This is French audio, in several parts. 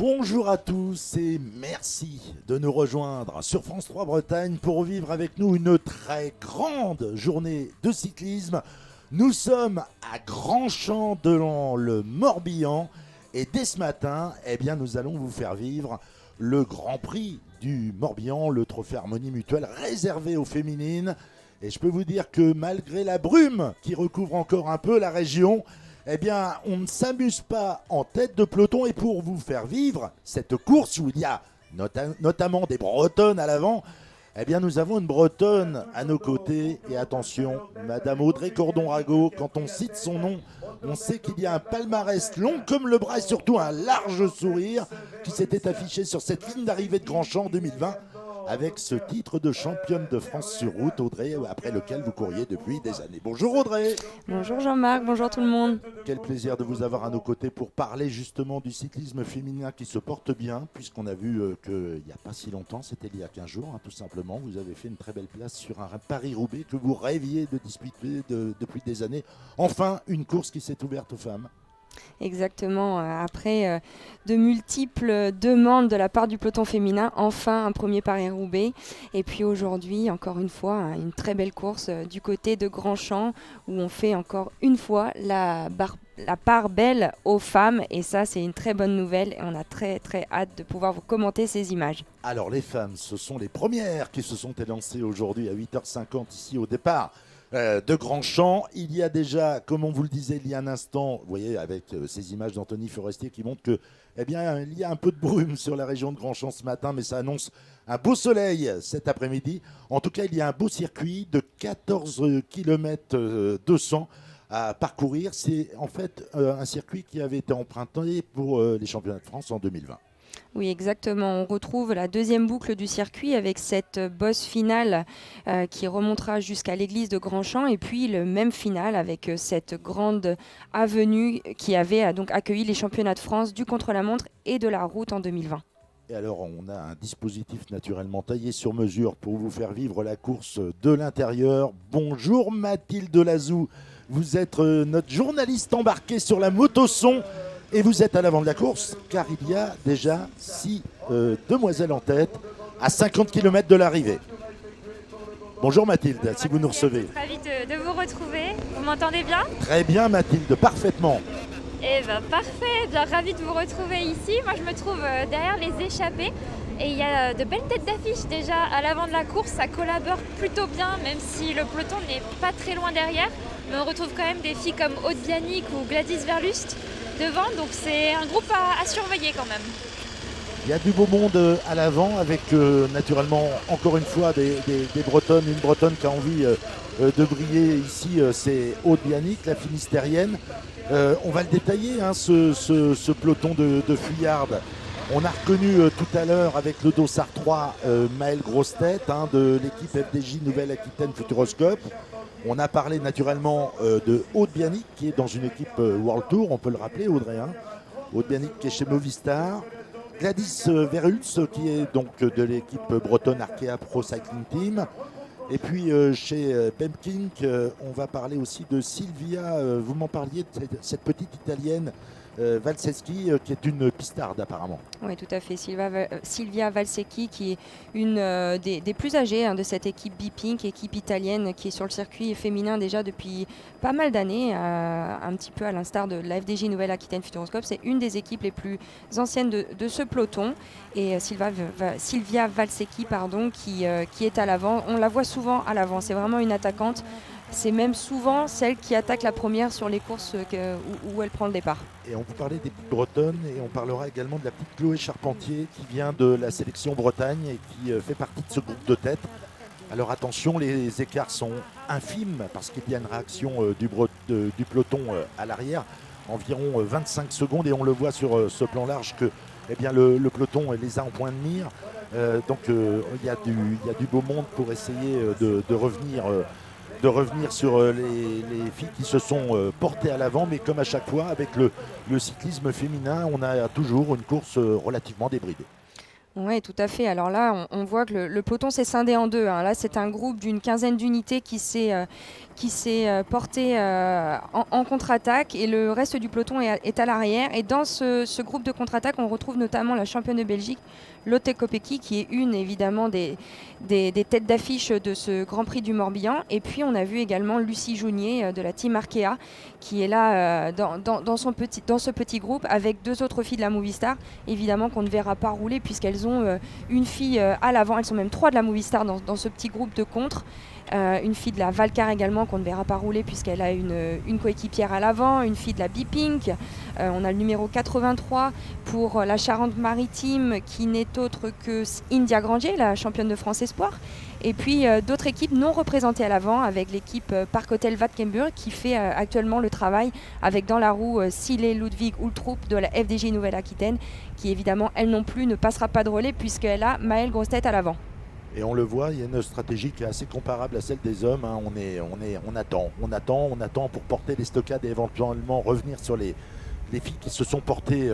Bonjour à tous et merci de nous rejoindre sur France 3 Bretagne pour vivre avec nous une très grande journée de cyclisme. Nous sommes à Grandchamp dans le Morbihan et dès ce matin, nous allons vous faire vivre le Grand Prix du Morbihan, le trophée Harmonie Mutuelle réservé aux féminines. Et je peux vous dire que malgré la brume qui recouvre encore un peu la région, on ne s'amuse pas en tête de peloton. Et pour vous faire vivre cette course où il y a notamment des Bretonnes à l'avant, nous avons une Bretonne à nos côtés. Et attention, Madame Audrey Cordon-Rago, quand on cite son nom, on sait qu'il y a un palmarès long comme le bras et surtout un large sourire qui s'était affiché sur cette ligne d'arrivée de Grandchamp en 2020 avec ce titre de championne de France sur route, Audrey, après lequel vous couriez depuis des années. Bonjour Audrey. Bonjour Jean-Marc, bonjour tout le monde. Quel plaisir de vous avoir à nos côtés pour parler justement du cyclisme féminin qui se porte bien, puisqu'on a vu qu'il n'y a pas si longtemps, c'était il y a 15 jours, tout simplement, vous avez fait une très belle place sur un Paris-Roubaix que vous rêviez de disputer depuis des années. Enfin, une course qui s'est ouverte aux femmes. Exactement, après de multiples demandes de la part du peloton féminin, enfin un premier Paris-Roubaix. Et puis aujourd'hui, encore une fois, une très belle course du côté de Grandchamp où on fait encore une fois la part belle aux femmes. Et ça, c'est une très bonne nouvelle et on a très très hâte de pouvoir vous commenter ces images. Alors les femmes, ce sont les premières qui se sont élancées aujourd'hui à 8h50 ici au départ de Grandchamp. Il y a déjà, comme on vous le disait il y a un instant, vous voyez avec ces images d'Anthony Forestier qui montrent que, il y a un peu de brume sur la région de Grandchamp ce matin, mais ça annonce un beau soleil cet après-midi. En tout cas, il y a un beau circuit de 14 km 200 à parcourir. C'est en fait un circuit qui avait été emprunté pour les championnats de France en 2020. Oui, exactement. On retrouve la deuxième boucle du circuit avec cette bosse finale qui remontera jusqu'à l'église de Grandchamp et puis le même final avec cette grande avenue qui avait donc accueilli les championnats de France du contre-la-montre et de la route en 2020. Et alors, on a un dispositif naturellement taillé sur mesure pour vous faire vivre la course de l'intérieur. Bonjour Mathilde Lazou, vous êtes notre journaliste embarquée sur la moto-son. Et vous êtes à l'avant de la course, car il y a déjà 6 demoiselles en tête à 50 km de l'arrivée. Bonjour Mathilde, si vous nous recevez. Ravi de vous retrouver. Vous m'entendez bien? Très bien Mathilde, parfaitement. Eh bien parfait, bien ravi de vous retrouver ici. Moi je me trouve derrière les échappées et il y a de belles têtes d'affiche déjà à l'avant de la course. Ça collabore plutôt bien, même si le peloton n'est pas très loin derrière. Mais on retrouve quand même des filles comme Aude Bianic ou Gladys Verlust devant, donc c'est un groupe à surveiller quand même. Il y a du beau monde à l'avant avec naturellement encore une fois des Bretonnes, une Bretonne qui a envie de briller ici, c'est Aude Bianic, la Finistérienne. On va le détailler, ce peloton de fuyardes. On a reconnu tout à l'heure avec le Dossard 3 Maëlle Grossetête de l'équipe FDJ Nouvelle-Aquitaine Futuroscope. On a parlé naturellement de Aude Bianic qui est dans une équipe World Tour, on peut le rappeler Audrey. Aude Bianic qui est chez Movistar. Gladys Verhulst qui est donc de l'équipe bretonne Arkea Pro Cycling Team. Et puis chez Bemkink, on va parler aussi de Silvia, vous m'en parliez de cette petite italienne Valsecchi qui est une pistarde apparemment. Oui, tout à fait. Silvia Valsecchi qui est une des plus âgées de cette équipe B-Pink, équipe italienne qui est sur le circuit féminin déjà depuis pas mal d'années, un petit peu à l'instar de la FDJ Nouvelle-Aquitaine Futuroscope. C'est une des équipes les plus anciennes de ce peloton. Et Silvia Valsecchi qui est à l'avant. On la voit souvent à l'avant. C'est vraiment une attaquante. C'est même souvent celle qui attaque la première sur les courses où elle prend le départ. Et on vous parlait des petites bretonnes et on parlera également de la petite Chloé Charpentier qui vient de la sélection Bretagne et qui fait partie de ce groupe de tête. Alors attention, les écarts sont infimes parce qu'il y a une réaction du peloton à l'arrière, environ 25 secondes et on le voit sur ce plan large que le peloton les a en point de mire. Donc il y a du beau monde pour essayer de revenir sur les filles qui se sont portées à l'avant, mais comme à chaque fois avec le cyclisme féminin, on a toujours une course relativement débridée. Oui, tout à fait. Alors là, on voit que le peloton s'est scindé en deux, hein. Là, c'est un groupe d'une quinzaine d'unités qui s'est porté en contre-attaque et le reste du peloton est à l'arrière. Et dans ce groupe de contre-attaque, on retrouve notamment la championne de Belgique, Lotte Kopecky, qui est une évidemment des têtes d'affiche de ce Grand Prix du Morbihan. Et puis, on a vu également Lucie Jounier de la team Arkea qui est là dans ce petit groupe avec deux autres filles de la Movistar, évidemment qu'on ne verra pas rouler puisqu'elles ont une fille à l'avant. Elles sont même trois de la Movistar dans ce petit groupe de contre. Une fille de la Valcar également qu'on ne verra pas rouler puisqu'elle a une coéquipière à l'avant, une fille de la B-Pink, on a le numéro 83 pour la Charente-Maritime qui n'est autre que India Granger, la championne de France Espoir, et puis d'autres équipes non représentées à l'avant avec l'équipe Park Hotel Vatkenburg qui fait actuellement le travail avec dans la roue Silé Ludwig Ultrup de la FDJ Nouvelle-Aquitaine qui évidemment elle non plus ne passera pas de relais puisqu'elle a Maëlle Grossetête à l'avant. Et on le voit, il y a une stratégie qui est assez comparable à celle des hommes, hein. On attend pour porter les stockades et éventuellement revenir sur les filles qui se sont portées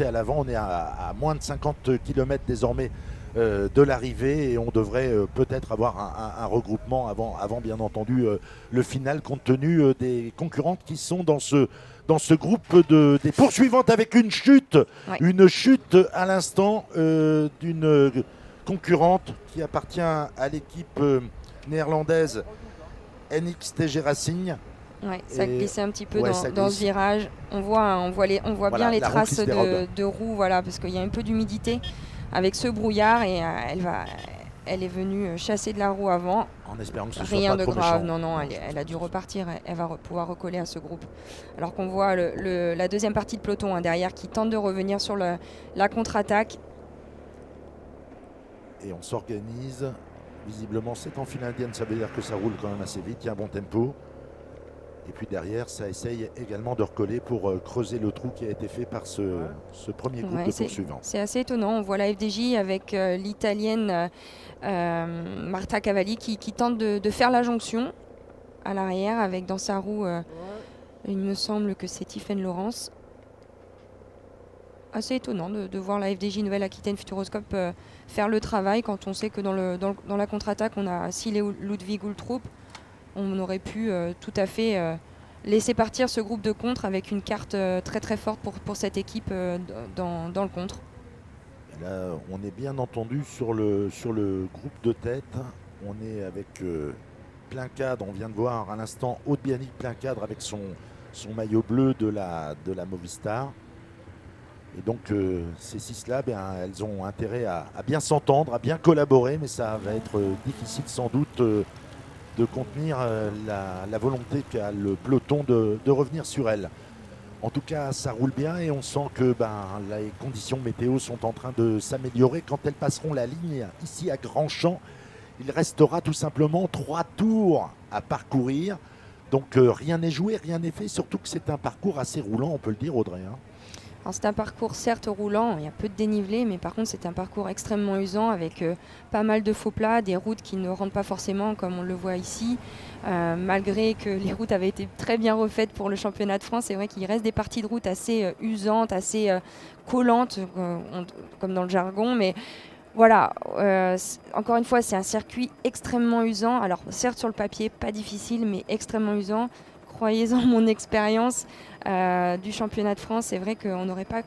à l'avant. On est à moins de 50 km désormais de l'arrivée et on devrait peut-être avoir un regroupement avant bien entendu le final compte tenu des concurrentes qui sont dans ce groupe des poursuivantes avec une chute à l'instant d'une concurrente qui appartient à l'équipe néerlandaise NXTG Racing. Ouais, ça glissait un petit peu dans ce virage. On voit voilà, bien les traces de roues, voilà, parce qu'il y a un peu d'humidité avec ce brouillard et elle est venue chasser de la roue avant. En espérant que ce rien soit pas de trop grave, méchant. non, elle a dû repartir, elle va pouvoir recoller à ce groupe. Alors qu'on voit la deuxième partie de peloton derrière qui tente de revenir sur la contre-attaque. Et on s'organise. Visiblement, c'est en file indienne, ça veut dire que ça roule quand même assez vite, il y a un bon tempo. Et puis derrière, ça essaye également de recoller pour creuser le trou qui a été fait par ce premier groupe de poursuivants. C'est assez étonnant. On voit la FDJ avec l'italienne Marta Cavalli qui tente de faire la jonction à l'arrière avec dans sa roue, il me semble que c'est Tiffaine Laurence. Assez étonnant de voir la FDJ Nouvelle-Aquitaine Futuroscope faire le travail quand on sait que dans la contre-attaque on a Silé Ludwig Ultrup. On aurait pu tout à fait laisser partir ce groupe de contre avec une carte très très forte pour cette équipe dans le contre. Et là, on est bien entendu sur le groupe de tête. On est avec plein cadre. On vient de voir à l'instant Aude Bianic plein cadre avec son maillot bleu de la Movistar. Et donc ces six-là, elles ont intérêt à bien s'entendre, à bien collaborer, mais ça va être difficile sans doute de contenir la volonté qu'a le peloton de revenir sur elle. En tout cas, ça roule bien et on sent que les conditions météo sont en train de s'améliorer. Quand elles passeront la ligne ici à Grandchamp, il restera tout simplement 3 tours à parcourir. Donc rien n'est joué, rien n'est fait, surtout que c'est un parcours assez roulant, on peut le dire Audrey. Alors c'est un parcours certes roulant, il y a peu de dénivelé, mais par contre c'est un parcours extrêmement usant avec pas mal de faux plats, des routes qui ne rentrent pas forcément comme on le voit ici. Malgré que les routes avaient été très bien refaites pour le championnat de France, c'est vrai qu'il reste des parties de route assez usantes, assez collantes, comme dans le jargon, mais voilà, encore une fois c'est un circuit extrêmement usant. Alors certes sur le papier pas difficile, mais extrêmement usant. Croyez-en mon expérience du championnat de France, c'est vrai qu'on n'aurait pas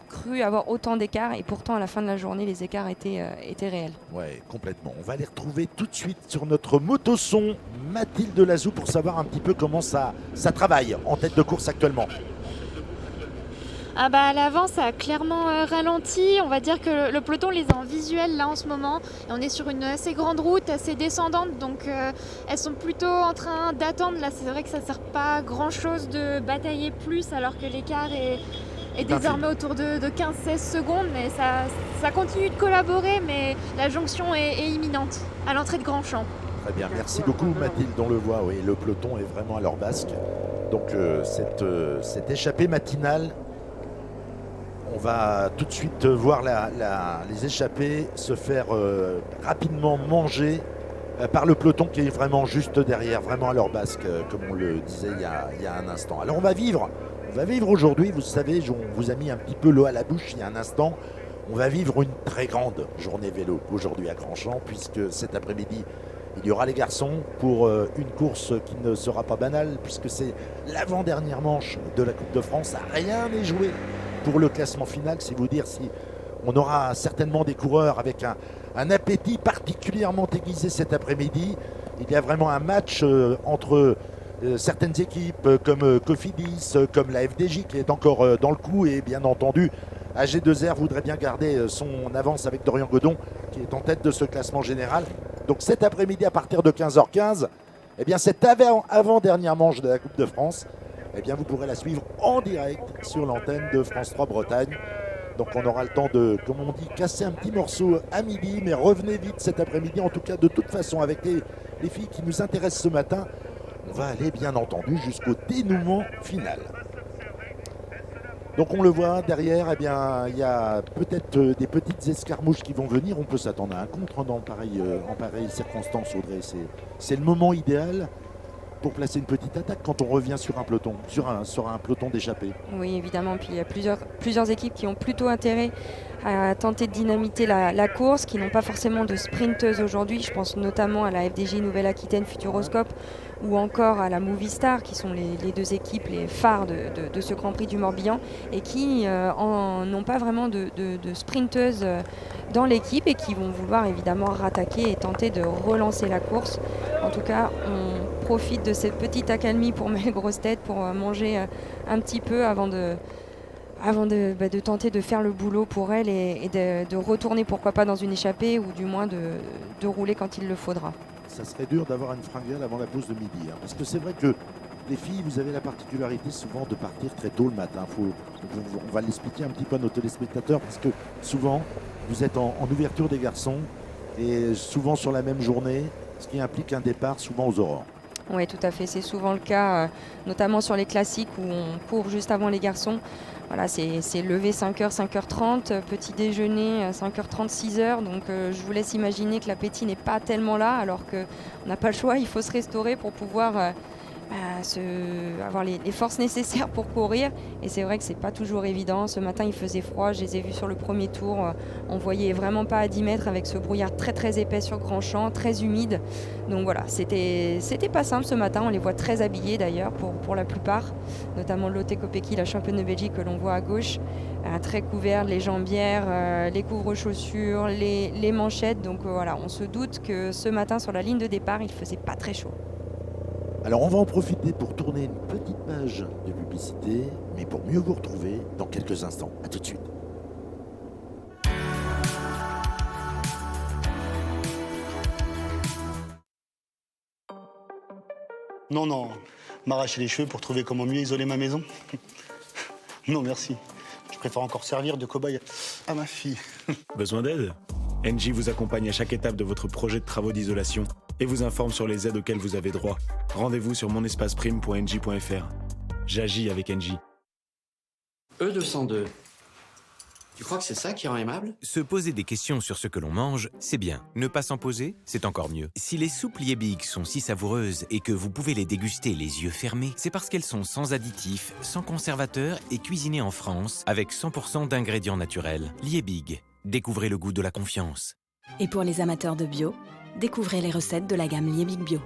cru avoir autant d'écarts et pourtant à la fin de la journée les écarts étaient réels. Ouais, complètement. On va les retrouver tout de suite sur notre motoson Mathilde Lazou pour savoir un petit peu comment ça travaille en tête de course actuellement. À l'avant, ça a clairement ralenti. On va dire que le peloton les a en visuel là en ce moment. Et on est sur une assez grande route, assez descendante. Donc elles sont plutôt en train d'attendre. Là, c'est vrai que ça ne sert pas à grand chose de batailler plus alors que l'écart est désormais autour de 15-16 secondes. Mais ça continue de collaborer, mais la jonction est imminente à l'entrée de Grandchamp. Très bien, merci beaucoup Mathilde. On le voit, oui, le peloton est vraiment à leur basque. Donc cette échappée matinale, on va tout de suite voir les échappées se faire rapidement manger par le peloton qui est vraiment juste derrière, vraiment à leur basque, comme on le disait il y a un instant. Alors on va vivre aujourd'hui, vous savez, on vous a mis un petit peu l'eau à la bouche il y a un instant. On va vivre une très grande journée vélo aujourd'hui à Grandchamp, puisque cet après-midi, il y aura les garçons pour une course qui ne sera pas banale, puisque c'est l'avant-dernière manche de la Coupe de France. Rien n'est joué pour le classement final, c'est vous dire si on aura certainement des coureurs avec un appétit particulièrement aiguisé cet après-midi. Il y a vraiment un match entre certaines équipes comme Cofidis, comme la FDJ qui est encore dans le coup, et bien entendu AG2R voudrait bien garder son avance avec Dorian Godon qui est en tête de ce classement général. Donc cet après-midi à partir de 15h15, eh bien cette avant-dernière manche de la Coupe de France, eh bien vous pourrez la suivre en direct sur l'antenne de France 3 Bretagne. Donc on aura le temps de, comme on dit, casser un petit morceau à midi, mais revenez vite cet après-midi. En tout cas, de toute façon, avec les filles qui nous intéressent ce matin, on va aller bien entendu jusqu'au dénouement final. Donc on le voit derrière, eh bien, il y a peut-être des petites escarmouches qui vont venir. On peut s'attendre à un contre en pareille circonstance, Audrey. C'est le moment idéal pour placer une petite attaque quand on revient sur un peloton, sur un peloton d'échappée. Oui, évidemment. Puis il y a plusieurs équipes qui ont plutôt intérêt à tenter de dynamiter la course, qui n'ont pas forcément de sprinteuses aujourd'hui. Je pense notamment à la FDJ Nouvelle-Aquitaine Futuroscope ou encore à la Movistar, qui sont les deux équipes, les phares de ce Grand Prix du Morbihan, et qui n'ont pas vraiment de sprinteuses dans l'équipe et qui vont vouloir évidemment rattaquer et tenter de relancer la course. En tout cas, on profite de cette petite accalmie pour mes grosses têtes, pour manger un petit peu avant de tenter de faire le boulot pour elles et de retourner pourquoi pas dans une échappée, ou du moins de rouler quand il le faudra. Ça serait dur d'avoir une fringale avant la pause de midi, hein, parce que c'est vrai que les filles, vous avez la particularité souvent de partir très tôt le matin. On va l'expliquer un petit peu à nos téléspectateurs, parce que souvent vous êtes en ouverture des garçons et souvent sur la même journée, ce qui implique un départ souvent aux aurores. Oui, tout à fait. C'est souvent le cas, notamment sur les classiques où on court juste avant les garçons. Voilà, c'est lever 5h, 5h30, petit déjeuner 5h30, 6h. Donc je vous laisse imaginer que l'appétit n'est pas tellement là, alors qu'on n'a pas le choix. Il faut se restaurer pour pouvoir avoir les forces nécessaires pour courir. Et c'est vrai que c'est pas toujours évident. Ce matin, il faisait froid. Je les ai vus sur le premier tour. On voyait vraiment pas à 10 mètres avec ce brouillard très très épais sur Grandchamp, très humide. Donc voilà, c'était pas simple ce matin. On les voit très habillés d'ailleurs pour la plupart, notamment Lotte Kopecky, la championne de Belgique que l'on voit à gauche, très couverte, les jambières, les couvre-chaussures, les manchettes. Donc voilà, on se doute que ce matin sur la ligne de départ, il faisait pas très chaud. Alors on va en profiter pour tourner une petite page de publicité, mais pour mieux vous retrouver dans quelques instants. A tout de suite. Non, m'arracher les cheveux pour trouver comment mieux isoler ma maison. Non, merci. Je préfère encore servir de cobaye à ma fille. Besoin d'aide? Engie vous accompagne à chaque étape de votre projet de travaux d'isolation et vous informe sur les aides auxquelles vous avez droit. Rendez-vous sur monespaceprime.engie.fr. J'agis avec Engie. E202. Tu crois que c'est ça qui rend aimable? Se poser des questions sur ce que l'on mange, c'est bien. Ne pas s'en poser, c'est encore mieux. Si les soupes Liebig sont si savoureuses et que vous pouvez les déguster les yeux fermés, c'est parce qu'elles sont sans additifs, sans conservateurs et cuisinées en France avec 100% d'ingrédients naturels. Liebig. Découvrez le goût de la confiance. Et pour les amateurs de bio, découvrez les recettes de la gamme Liebig Bio.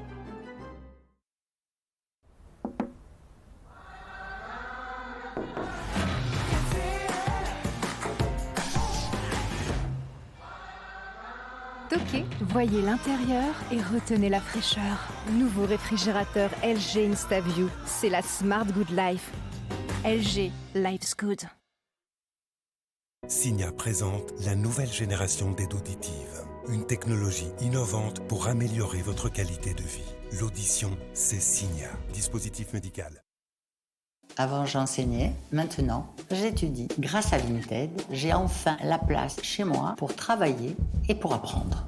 Toquez, voyez l'intérieur et retenez la fraîcheur. Nouveau réfrigérateur LG InstaView, c'est la Smart Good Life. LG, Life's Good. Signia présente la nouvelle génération d'aide auditive. Une technologie innovante pour améliorer votre qualité de vie. L'audition, c'est Signia. Dispositif médical. Avant, j'enseignais. Maintenant, j'étudie. Grâce à Vinted, j'ai enfin la place chez moi pour travailler et pour apprendre.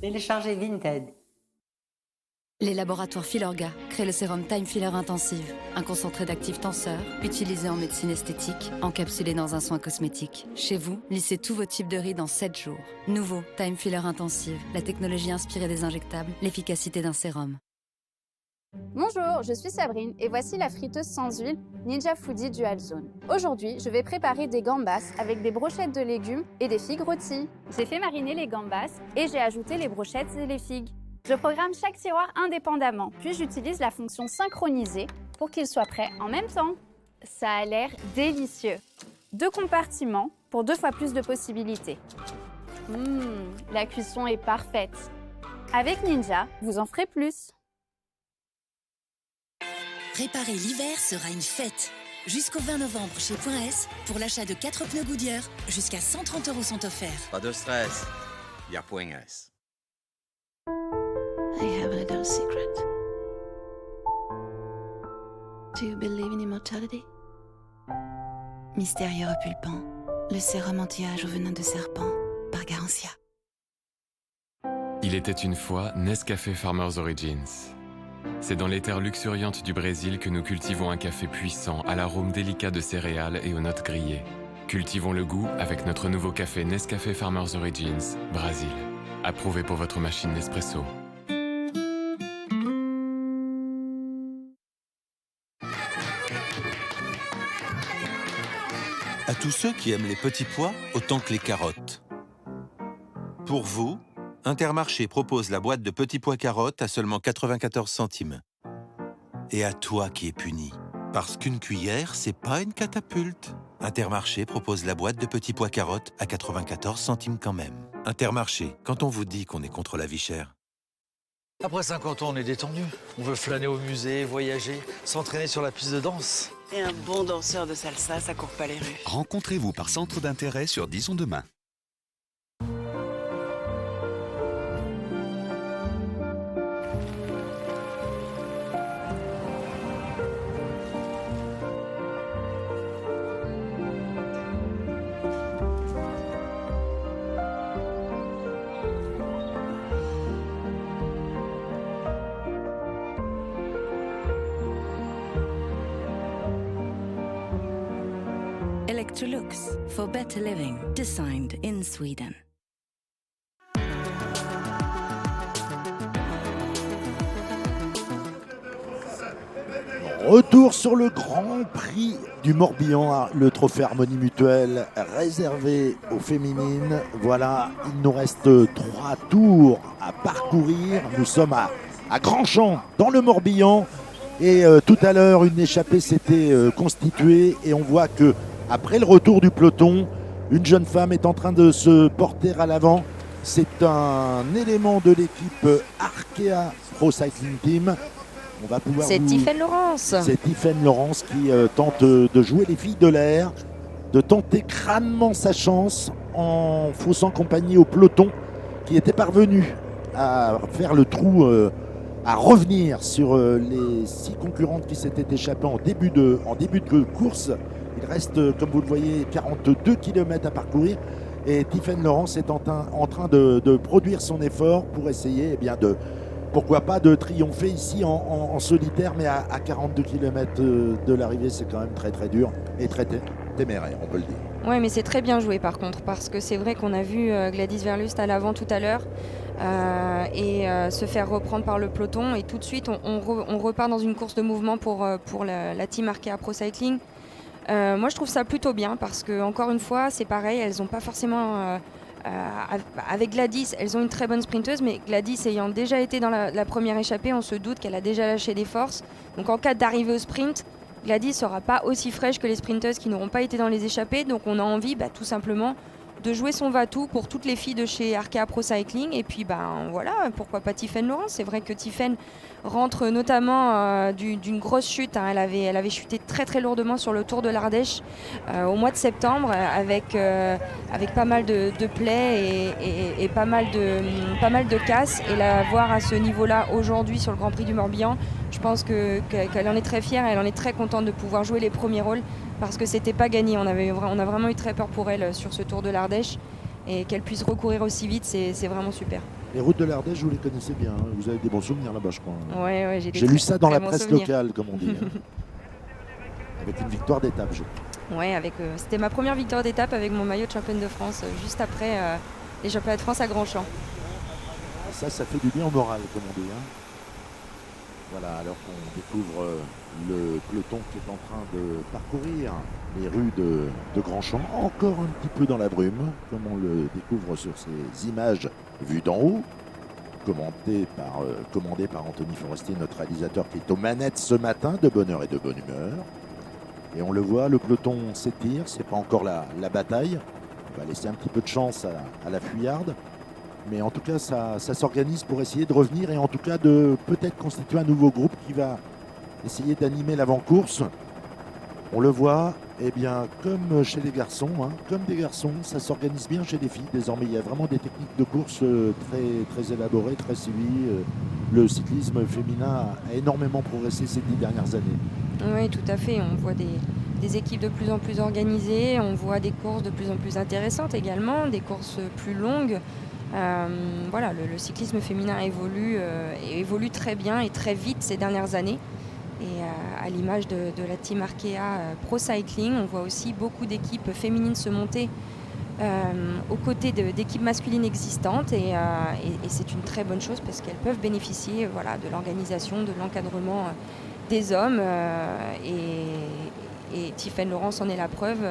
Téléchargez Vinted. Les laboratoires Filorga créent le sérum Time Filler Intensive, un concentré d'actifs tenseurs utilisé en médecine esthétique, encapsulé dans un soin cosmétique. Chez vous, lissez tous vos types de rides en 7 jours. Nouveau Time Filler Intensive, la technologie inspirée des injectables, l'efficacité d'un sérum. Bonjour, je suis Sabrine et voici la friteuse sans huile Ninja Foodie Dual Zone. Aujourd'hui, je vais préparer des gambas avec des brochettes de légumes et des figues rôties. J'ai fait mariner les gambas et j'ai ajouté les brochettes et les figues. Je programme chaque tiroir indépendamment, puis j'utilise la fonction synchroniser pour qu'ils soient prêts en même temps. Ça a l'air délicieux. 2 compartiments pour 2 fois plus de possibilités. La cuisson est parfaite. Avec Ninja, vous en ferez plus. Préparer l'hiver sera une fête. Jusqu'au 20 novembre chez Point S, pour l'achat de 4 pneus Goodyear, jusqu'à 130 € sont offerts. Pas de stress, il y a Point S. I have a little secret. Do you believe in immortality? Mystérieux repulpant, le sérum anti-âge au venin de serpent, par Garantia. Il était une fois Nescafé Farmers Origins. C'est dans les terres luxuriantes du Brésil que nous cultivons un café puissant à l'arôme délicat de céréales et aux notes grillées. Cultivons le goût avec notre nouveau café Nescafé Farmers Origins, Brésil. Approuvé pour votre machine Nespresso. À tous ceux qui aiment les petits pois autant que les carottes. Pour vous, Intermarché propose la boîte de petits pois carottes à seulement 94 centimes. Et à toi qui es puni, parce qu'une cuillère, c'est pas une catapulte. Intermarché propose la boîte de petits pois carottes à 94 centimes quand même. Intermarché, quand on vous dit qu'on est contre la vie chère. Après 50 ans, on est détendu. On veut flâner au musée, voyager, s'entraîner sur la piste de danse. Et un bon danseur de salsa, ça court pas les rues. Rencontrez-vous par centre d'intérêt sur Disons Demain. Electrolux, for better living, designed in Sweden. Retour sur le Grand Prix du Morbihan, le trophée Harmonie Mutuelle réservé aux féminines. Voilà, il nous reste 3 tours à parcourir. Nous sommes à Grandchamp, dans le Morbihan. Et tout à l'heure, une échappée s'était constituée. Et on voit que après le retour du peloton, une jeune femme est en train de se porter à l'avant. C'est un élément de l'équipe Arkea Pro Cycling Team. On va pouvoir C'est Tiffaine Laurence. C'est Tiffaine Laurence qui tente de jouer les filles de l'air, de tenter crânement sa chance en faussant compagnie au peloton qui était parvenu à faire le trou, à revenir sur les 6 concurrentes qui s'étaient échappées en début de course. Il reste, comme vous le voyez, 42 km à parcourir et Tiffaine Laurence est en train de produire son effort pour essayer pourquoi pas de triompher ici en solitaire, mais à 42 km de l'arrivée, c'est quand même très très dur et très téméraire, on peut le dire. Ouais, mais c'est très bien joué par contre, parce que c'est vrai qu'on a vu Gladys Verlust à l'avant tout à l'heure et se faire reprendre par le peloton, et tout de suite on repart dans une course de mouvement pour la team Arkea Pro Cycling. Moi je trouve ça plutôt bien, parce que encore une fois c'est pareil, elles n'ont pas forcément avec Gladys, elles ont une très bonne sprinteuse, mais Gladys ayant déjà été dans la première échappée, on se doute qu'elle a déjà lâché des forces. Donc en cas d'arrivée au sprint, Gladys ne sera pas aussi fraîche que les sprinteuses qui n'auront pas été dans les échappées. Donc on a envie tout simplement de jouer son va-tout pour toutes les filles de chez Arkea Pro Cycling. Et puis voilà, pourquoi pas Tiffaine Laurence. C'est vrai que Tiffaine rentre notamment d'une grosse chute. Elle avait chuté très très lourdement sur le Tour de l'Ardèche au mois de septembre avec pas mal de plaies et pas mal de casses. Et la voir à ce niveau-là aujourd'hui sur le Grand Prix du Morbihan, je pense qu'elle en est très fière, elle en est très contente de pouvoir jouer les premiers rôles, parce que c'était pas gagné. On a vraiment eu très peur pour elle sur ce Tour de l'Ardèche, et qu'elle puisse recourir aussi vite, c'est vraiment super. Les routes de l'Ardèche, vous les connaissez bien, hein. Vous avez des bons souvenirs là-bas, je crois. Ouais, j'ai lu ça dans la presse locale, comme on dit. Avec une victoire d'étape, je crois. Ouais, c'était ma première victoire d'étape avec mon maillot de championne de France, juste après les championnats de France à Grandchamp. Ça fait du bien au moral, comme on dit. Hein. Voilà, alors qu'on découvre le peloton qui est en train de parcourir les rues de Grandchamp, encore un petit peu dans la brume, comme on le découvre sur ces images vues d'en haut, commandées par Anthony Forestier, notre réalisateur qui est aux manettes ce matin, de bonne heure et de bonne humeur. Et on le voit, le peloton s'étire, c'est pas encore la bataille. On va laisser un petit peu de chance à la fuyarde. Mais en tout cas, ça s'organise pour essayer de revenir et en tout cas de peut-être constituer un nouveau groupe qui va essayer d'animer l'avant-course. On le voit, eh bien, comme chez les garçons, comme des garçons, ça s'organise bien chez les filles. Désormais, il y a vraiment des techniques de course très, très élaborées, très suivies. Le cyclisme féminin a énormément progressé ces 10 dernières années. Oui, tout à fait. On voit des équipes de plus en plus organisées, on voit des courses de plus en plus intéressantes également, des courses plus longues. Voilà, le cyclisme féminin évolue très bien et très vite ces dernières années. Et à l'image de la team Arkea Pro Cycling, on voit aussi beaucoup d'équipes féminines se monter aux côtés d'équipes masculines existantes. Et c'est une très bonne chose parce qu'elles peuvent bénéficier de l'organisation, de l'encadrement des hommes. Et Tiffaine Laurence en est la preuve.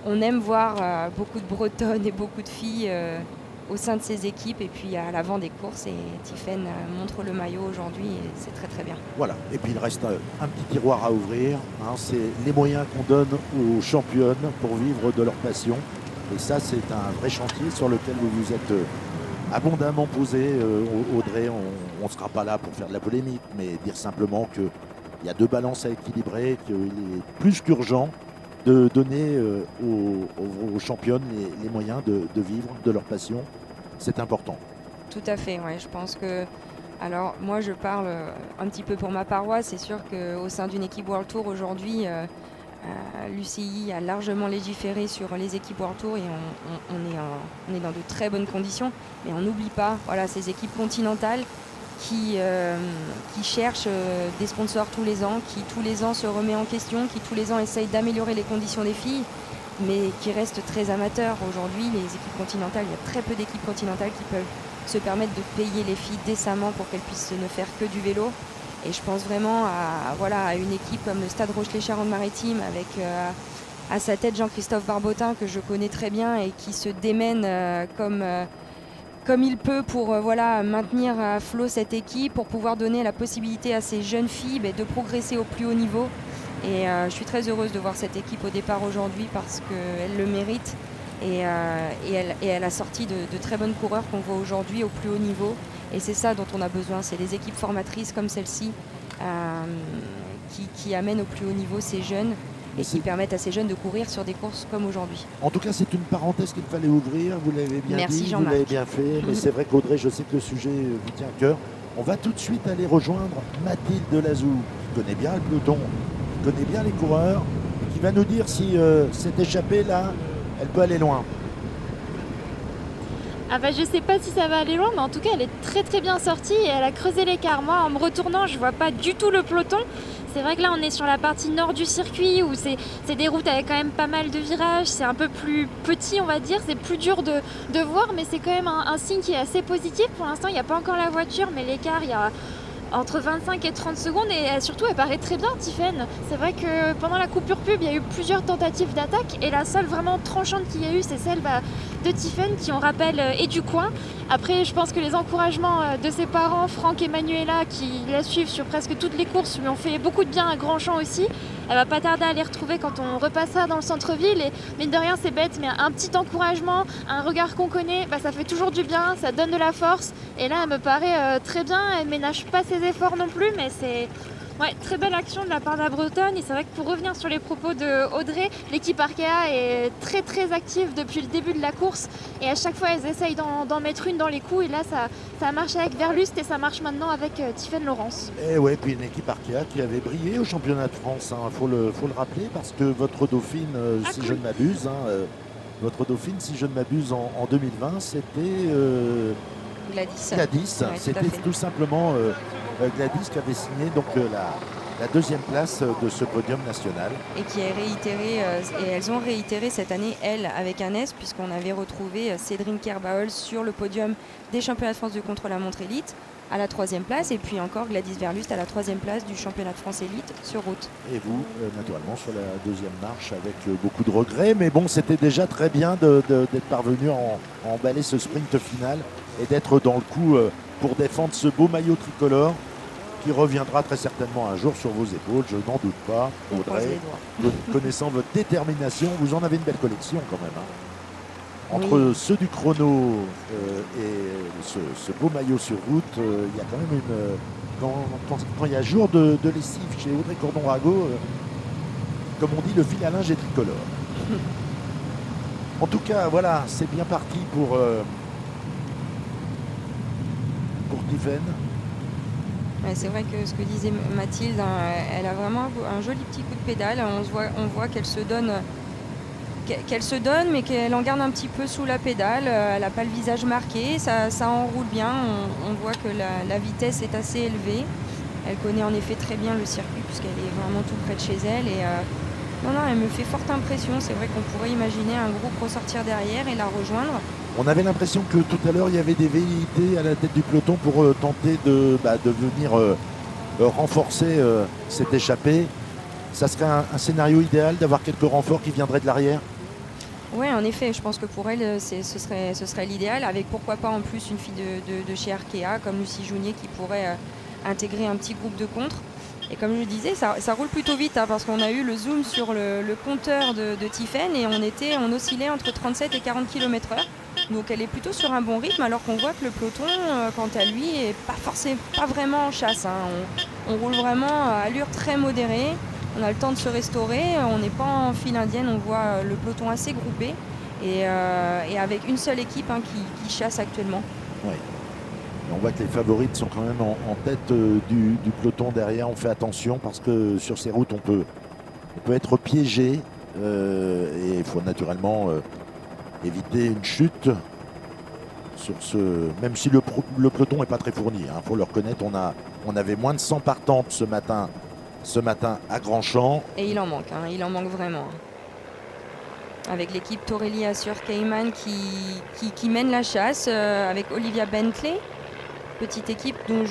On aime voir beaucoup de Bretonnes et beaucoup de filles au sein de ces équipes et puis à l'avant des courses. Et Tiffaine montre le maillot aujourd'hui et c'est très très bien. Voilà, et puis il reste un petit tiroir à ouvrir. C'est les moyens qu'on donne aux championnes pour vivre de leur passion. Et ça, c'est un vrai chantier sur lequel vous vous êtes abondamment posé. Audrey, on ne sera pas là pour faire de la polémique, mais dire simplement qu'il y a deux balances à équilibrer, qu'il est plus qu'urgent de donner aux championnes les moyens de vivre de leur passion. C'est important. Tout à fait, ouais. Je pense que... Alors, moi, je parle un petit peu pour ma paroisse. C'est sûr qu'au sein d'une équipe World Tour, aujourd'hui, l'UCI a largement légiféré sur les équipes World Tour et on est dans de très bonnes conditions. Mais on n'oublie pas ces équipes continentales qui cherche des sponsors tous les ans, qui tous les ans se remet en question, qui tous les ans essaye d'améliorer les conditions des filles, mais qui reste très amateur. Aujourd'hui, les équipes continentales, il y a très peu d'équipes continentales qui peuvent se permettre de payer les filles décemment pour qu'elles puissent ne faire que du vélo. Et je pense vraiment à une équipe comme le Stade Rochelet-Charente-Maritime avec à sa tête Jean-Christophe Barbotin, que je connais très bien et qui se démène comme il peut pour maintenir à flot cette équipe, pour pouvoir donner la possibilité à ces jeunes filles de progresser au plus haut niveau. Et je suis très heureuse de voir cette équipe au départ aujourd'hui parce qu'elle le mérite et elle a sorti de très bonnes coureurs qu'on voit aujourd'hui au plus haut niveau. Et c'est ça dont on a besoin, c'est les équipes formatrices comme celle-ci qui amènent au plus haut niveau ces jeunes et qui permettent à ces jeunes de courir sur des courses comme aujourd'hui. En tout cas, c'est une parenthèse qu'il fallait ouvrir, vous l'avez bien dit, vous l'avez bien fait, mais c'est vrai qu'Audrey, je sais que le sujet vous tient à cœur. On va tout de suite aller rejoindre Mathilde Delazou, qui connaît bien le peloton, qui connaît bien les coureurs, et qui va nous dire si cette échappée-là, elle peut aller loin. Je sais pas si ça va aller loin, mais en tout cas elle est très très bien sortie et elle a creusé l'écart. Moi, en me retournant, je vois pas du tout le peloton. C'est vrai que là on est sur la partie nord du circuit où c'est des routes avec quand même pas mal de virages, c'est un peu plus petit on va dire, c'est plus dur de voir, mais c'est quand même un signe qui est assez positif. Pour l'instant il n'y a pas encore la voiture, mais l'écart il y a entre 25 et 30 secondes et surtout elle paraît très bien, Tiffaine. C'est vrai que pendant la coupure pub il y a eu plusieurs tentatives d'attaque et la seule vraiment tranchante qu'il y a eu c'est celle de Tiffaine qui on rappelle est du coin. Après je pense que les encouragements de ses parents, Franck et Manuela, qui la suivent sur presque toutes les courses, lui ont fait beaucoup de bien à Grandchamp aussi. Elle va pas tarder à les retrouver quand on repassera dans le centre-ville et mine de rien c'est bête mais un petit encouragement, un regard qu'on connaît, ça fait toujours du bien, ça donne de la force et là elle me paraît très bien, elle ménage pas ses efforts non plus mais c'est très belle action de la part de la Bretonne. Et c'est vrai que pour revenir sur les propos de Audrey, l'équipe Arkea est très très active depuis le début de la course et à chaque fois elles essayent d'en mettre une dans les coups et là ça a marché avec Verlust et ça marche maintenant avec Tiffaine Laurence. Et ouais, puis une équipe Arkea qui avait brillé au championnat de France, faut le rappeler parce que votre Dauphine, si je ne m'abuse, si je ne m'abuse en 2020 c'était Gladys. Ouais, c'était tout simplement Gladys qui avait signé donc la la deuxième place de ce podium national. Et qui est réitéré, et elles ont réitéré cette année, elles, avec un S, puisqu'on avait retrouvé Cédrine Kerbaol sur le podium des championnats de France de contre-la-montre élite à la 3e place, et puis encore Gladys Verlust à la 3e place du championnat de France élite sur route. Et vous, naturellement, sur la deuxième marche avec beaucoup de regrets, mais bon, c'était déjà très bien d'être parvenu à emballer ce sprint final et d'être dans le coup pour défendre ce beau maillot tricolore qui reviendra très certainement un jour sur vos épaules, je n'en doute pas. Audrey, connaissant votre détermination, vous en avez une belle collection quand même. Entre ceux du chrono et ce beau maillot sur route, il y a quand même quand il y a jour de lessive chez Audrey Cordon-Rago, comme on dit, le fil à linge est tricolore. En tout cas, voilà, c'est bien parti pour Tiffaine. Ouais, c'est vrai que ce que disait Mathilde, elle a vraiment un joli petit coup de pédale. On voit qu'elle se donne, mais qu'elle en garde un petit peu sous la pédale. Elle n'a pas le visage marqué, ça enroule bien. On voit que la vitesse est assez élevée. Elle connaît en effet très bien le circuit puisqu'elle est vraiment tout près de chez elle. Et non, elle me fait forte impression. C'est vrai qu'on pourrait imaginer un groupe ressortir derrière et la rejoindre. On avait l'impression que tout à l'heure, il y avait des velléités à la tête du peloton pour tenter de venir renforcer cette échappée. Ça serait un scénario idéal d'avoir quelques renforts qui viendraient de l'arrière. Oui, en effet, je pense que pour elle, ce serait l'idéal, avec pourquoi pas en plus une fille de chez Arkea, comme Lucie Jounier, qui pourrait intégrer un petit groupe de contre. Et comme je le disais, ça roule plutôt vite, parce qu'on a eu le zoom sur le compteur de Tiffaine et on oscillait entre 37 et 40 km/h. Donc elle est plutôt sur un bon rythme, alors qu'on voit que le peloton, quant à lui, est pas vraiment en chasse. On roule vraiment à allure très modérée. On a le temps de se restaurer, on n'est pas en file indienne, on voit le peloton assez groupé et avec une seule équipe qui chasse actuellement. Oui. On voit que les favorites sont quand même en tête du peloton derrière. On fait attention parce que sur ces routes, on peut être piégé et il faut naturellement éviter une chute sur même si le peloton n'est pas très fourni. Il faut le reconnaître, on avait moins de 100 partantes ce matin à Grandchamp. Et il en manque vraiment. Avec l'équipe Torelli Assure Cayman qui mène la chasse avec Olivia Bentley. Petite équipe dont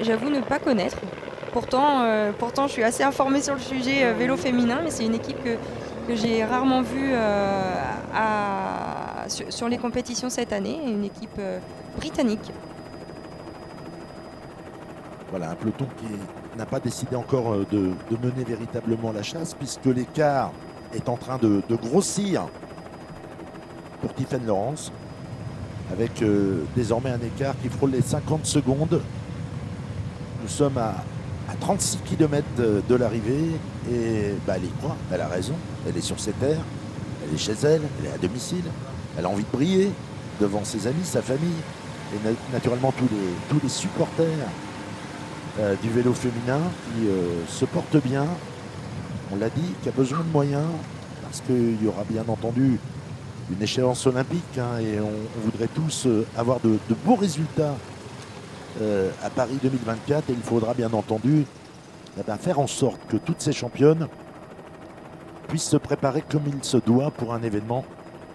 j'avoue ne pas connaître. Pourtant, je suis assez informée sur le sujet vélo féminin, mais c'est une équipe que j'ai rarement vue sur les compétitions cette année, une équipe britannique. Voilà, un peloton qui n'a pas décidé encore de mener véritablement la chasse, puisque l'écart est en train de grossir pour Tiffaine Laurens, avec désormais un écart qui frôle les 50 secondes. Nous sommes à 36 km de l'arrivée et elle y croit, elle a raison, elle est sur ses terres, elle est chez elle, elle est à domicile, elle a envie de briller devant ses amis, sa famille et naturellement tous les supporters du vélo féminin qui se portent bien, on l'a dit, qui a besoin de moyens parce qu'il y aura bien entendu une échéance olympique et on voudrait tous avoir de beaux résultats à Paris 2024 et il faudra bien entendu faire en sorte que toutes ces championnes puissent se préparer comme il se doit pour un événement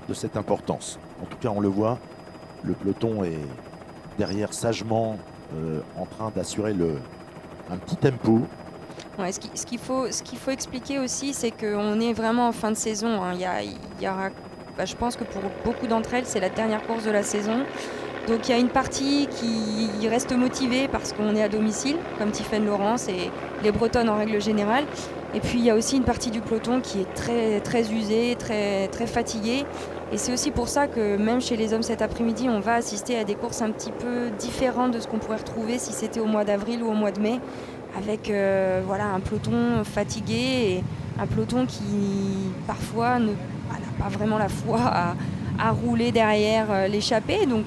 de cette importance. En tout cas, on le voit, le peloton est derrière sagement en train d'assurer un petit tempo. Ouais, ce qu'il faut expliquer aussi, c'est qu'on est vraiment en fin de saison. Il y aura, je pense que pour beaucoup d'entre elles, c'est la dernière course de la saison. Donc il y a une partie qui reste motivée parce qu'on est à domicile, comme Tiffaine Laurens et les Bretonnes en règle générale. Et puis il y a aussi une partie du peloton qui est très, très usée, très, très fatiguée. Et c'est aussi pour ça que même chez les hommes cet après-midi, on va assister à des courses un petit peu différentes de ce qu'on pourrait retrouver si c'était au mois d'avril ou au mois de mai, avec un peloton fatigué et un peloton qui parfois n'a pas vraiment la foi à rouler derrière l'échappée. Donc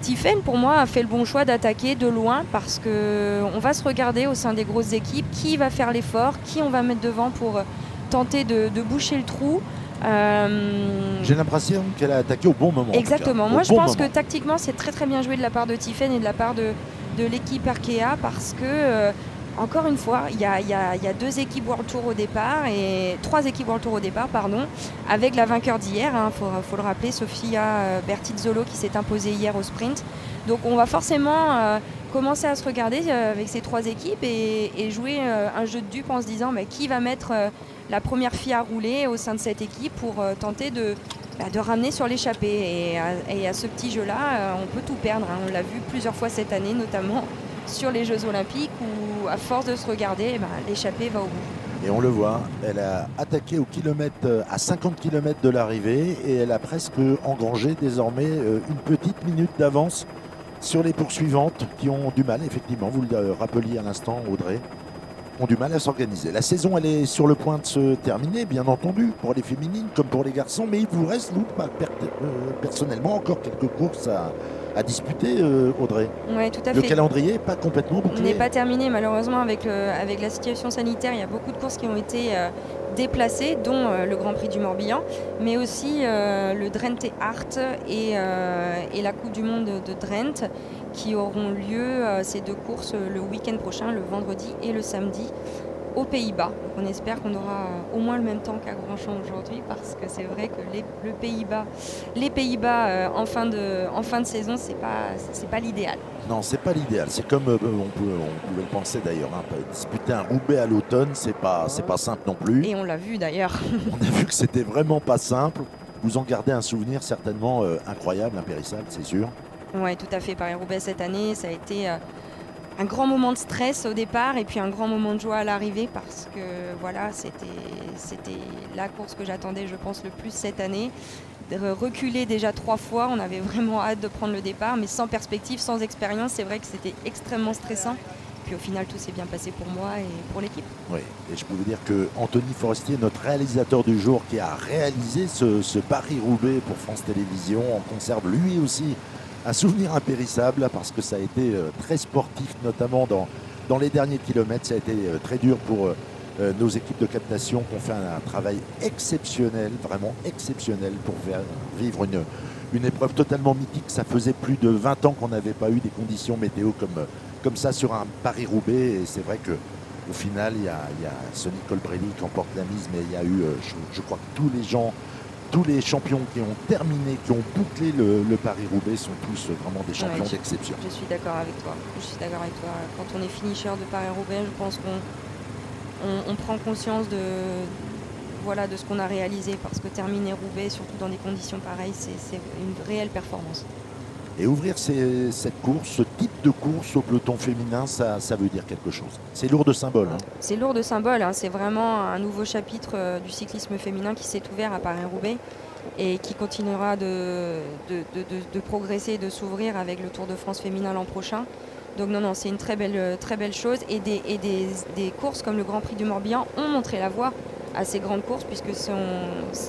Tiffaine, pour moi, a fait le bon choix d'attaquer de loin parce qu'on va se regarder au sein des grosses équipes qui va faire l'effort, qui on va mettre devant pour tenter de boucher le trou. J'ai l'impression qu'elle a attaqué au bon moment. Exactement. Moi, je pense que tactiquement, c'est très très bien joué de la part de Tiffaine et de la part de l'équipe Arkea parce que encore une fois, il y a 2 équipes World Tour au départ et 3 équipes World Tour au départ, avec la vainqueur d'hier, faut le rappeler, Sofia Bertizzolo qui s'est imposée hier au sprint. Donc on va forcément commencer à se regarder avec ces 3 équipes et jouer un jeu de dupes en se disant qui va mettre la première fille à rouler au sein de cette équipe pour tenter de ramener sur l'échappée. Et à ce petit jeu-là, on peut tout perdre. On l'a vu plusieurs fois cette année, notamment sur les Jeux Olympiques, où à force de se regarder, l'échappée va au bout. Et on le voit, elle a attaqué à 50 km de l'arrivée et elle a presque engrangé désormais une petite minute d'avance sur les poursuivantes qui ont du mal, effectivement, vous le rappeliez à l'instant, Audrey, ont du mal à s'organiser. La saison, elle est sur le point de se terminer, bien entendu, pour les féminines comme pour les garçons, mais il vous reste, vous, personnellement, encore quelques courses à disputer, Audrey. Oui, tout à fait. Le calendrier n'est pas complètement bouclé. On n'est pas terminé, malheureusement, avec la situation sanitaire. Il y a beaucoup de courses qui ont été déplacées, dont le Grand Prix du Morbihan, mais aussi le Drenthe Art et la Coupe du Monde de Drenthe, qui auront lieu, ces 2 courses, le week-end prochain, le vendredi et le samedi, aux Pays-Bas. Donc on espère qu'on aura au moins le même temps qu'à Grandchamp aujourd'hui, parce que c'est vrai que les Pays-Bas en fin de saison, c'est pas l'idéal. Non, c'est pas l'idéal. C'est comme on pouvait le penser d'ailleurs. Disputer un Roubaix à l'automne, c'est pas simple non plus. Et on l'a vu d'ailleurs. On a vu que c'était vraiment pas simple. Vous en gardez un souvenir certainement incroyable, impérissable, c'est sûr. Oui, tout à fait. Paris-Roubaix cette année, ça a été un grand moment de stress au départ et puis un grand moment de joie à l'arrivée, parce que voilà, c'était la course que j'attendais, je pense, le plus cette année. Reculer déjà 3 fois, on avait vraiment hâte de prendre le départ, mais sans perspective, sans expérience, c'est vrai que c'était extrêmement stressant. Puis au final, tout s'est bien passé pour moi et pour l'équipe. Oui, et je peux vous dire que Anthony Forestier, notre réalisateur du jour, qui a réalisé ce Paris-Roubaix pour France Télévisions, en conserve lui aussi un souvenir impérissable, parce que ça a été très sportif, notamment dans les derniers kilomètres. Ça a été très dur pour nos équipes de captation qui ont fait un travail exceptionnel, vraiment exceptionnel, pour faire vivre une épreuve totalement mythique. Ça faisait plus de 20 ans qu'on n'avait pas eu des conditions météo comme ça sur un Paris-Roubaix, et c'est vrai qu'au final, il y a Sonny Colbrelli qui emporte la mise, mais il y a eu, je crois que tous les champions qui ont terminé, qui ont bouclé le Paris-Roubaix sont tous vraiment des champions d'exception. Je suis d'accord avec toi. Quand on est finisher de Paris-Roubaix, je pense qu'on prend conscience de ce qu'on a réalisé, parce que terminer Roubaix, surtout dans des conditions pareilles, c'est une réelle performance. Et ouvrir cette course, ce type de course au peloton féminin, ça veut dire quelque chose. C'est lourd de symboles. C'est lourd de symboles. C'est vraiment un nouveau chapitre du cyclisme féminin qui s'est ouvert à Paris-Roubaix et qui continuera de progresser, de s'ouvrir avec le Tour de France féminin l'an prochain. Donc non, c'est une très belle chose. Et des courses comme le Grand Prix du Morbihan ont montré la voie à ces grandes courses, puisque ça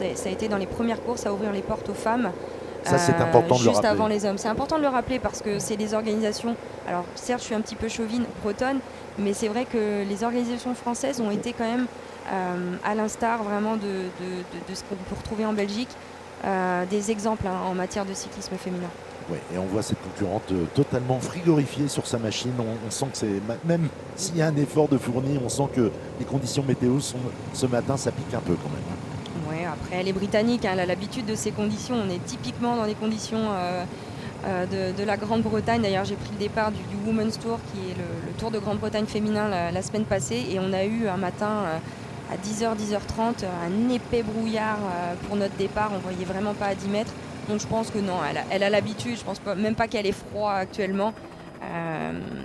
a été dans les premières courses à ouvrir les portes aux femmes. Ça, c'est important de le rappeler. Juste avant les hommes. C'est important de le rappeler, parce que c'est des organisations, alors certes je suis un petit peu chauvine, bretonne, mais c'est vrai que les organisations françaises ont été quand même, à l'instar vraiment de ce qu'on peut retrouver en Belgique, des exemples en matière de cyclisme féminin. Oui, et on voit cette concurrente totalement frigorifiée sur sa machine. On sent que même s'il y a un effort de fournir, on sent que les conditions météo ce matin, ça pique un peu quand même. Ouais, après elle est britannique, elle a l'habitude de ces conditions. On est typiquement dans les conditions de la Grande-Bretagne. D'ailleurs, j'ai pris le départ du Women's Tour, qui est le Tour de Grande-Bretagne féminin la semaine passée, et on a eu un matin à 10h, 10h30 un épais brouillard pour notre départ. On voyait vraiment pas à 10 mètres. Donc je pense que non, elle a l'habitude. Je pense même pas qu'elle ait froid actuellement.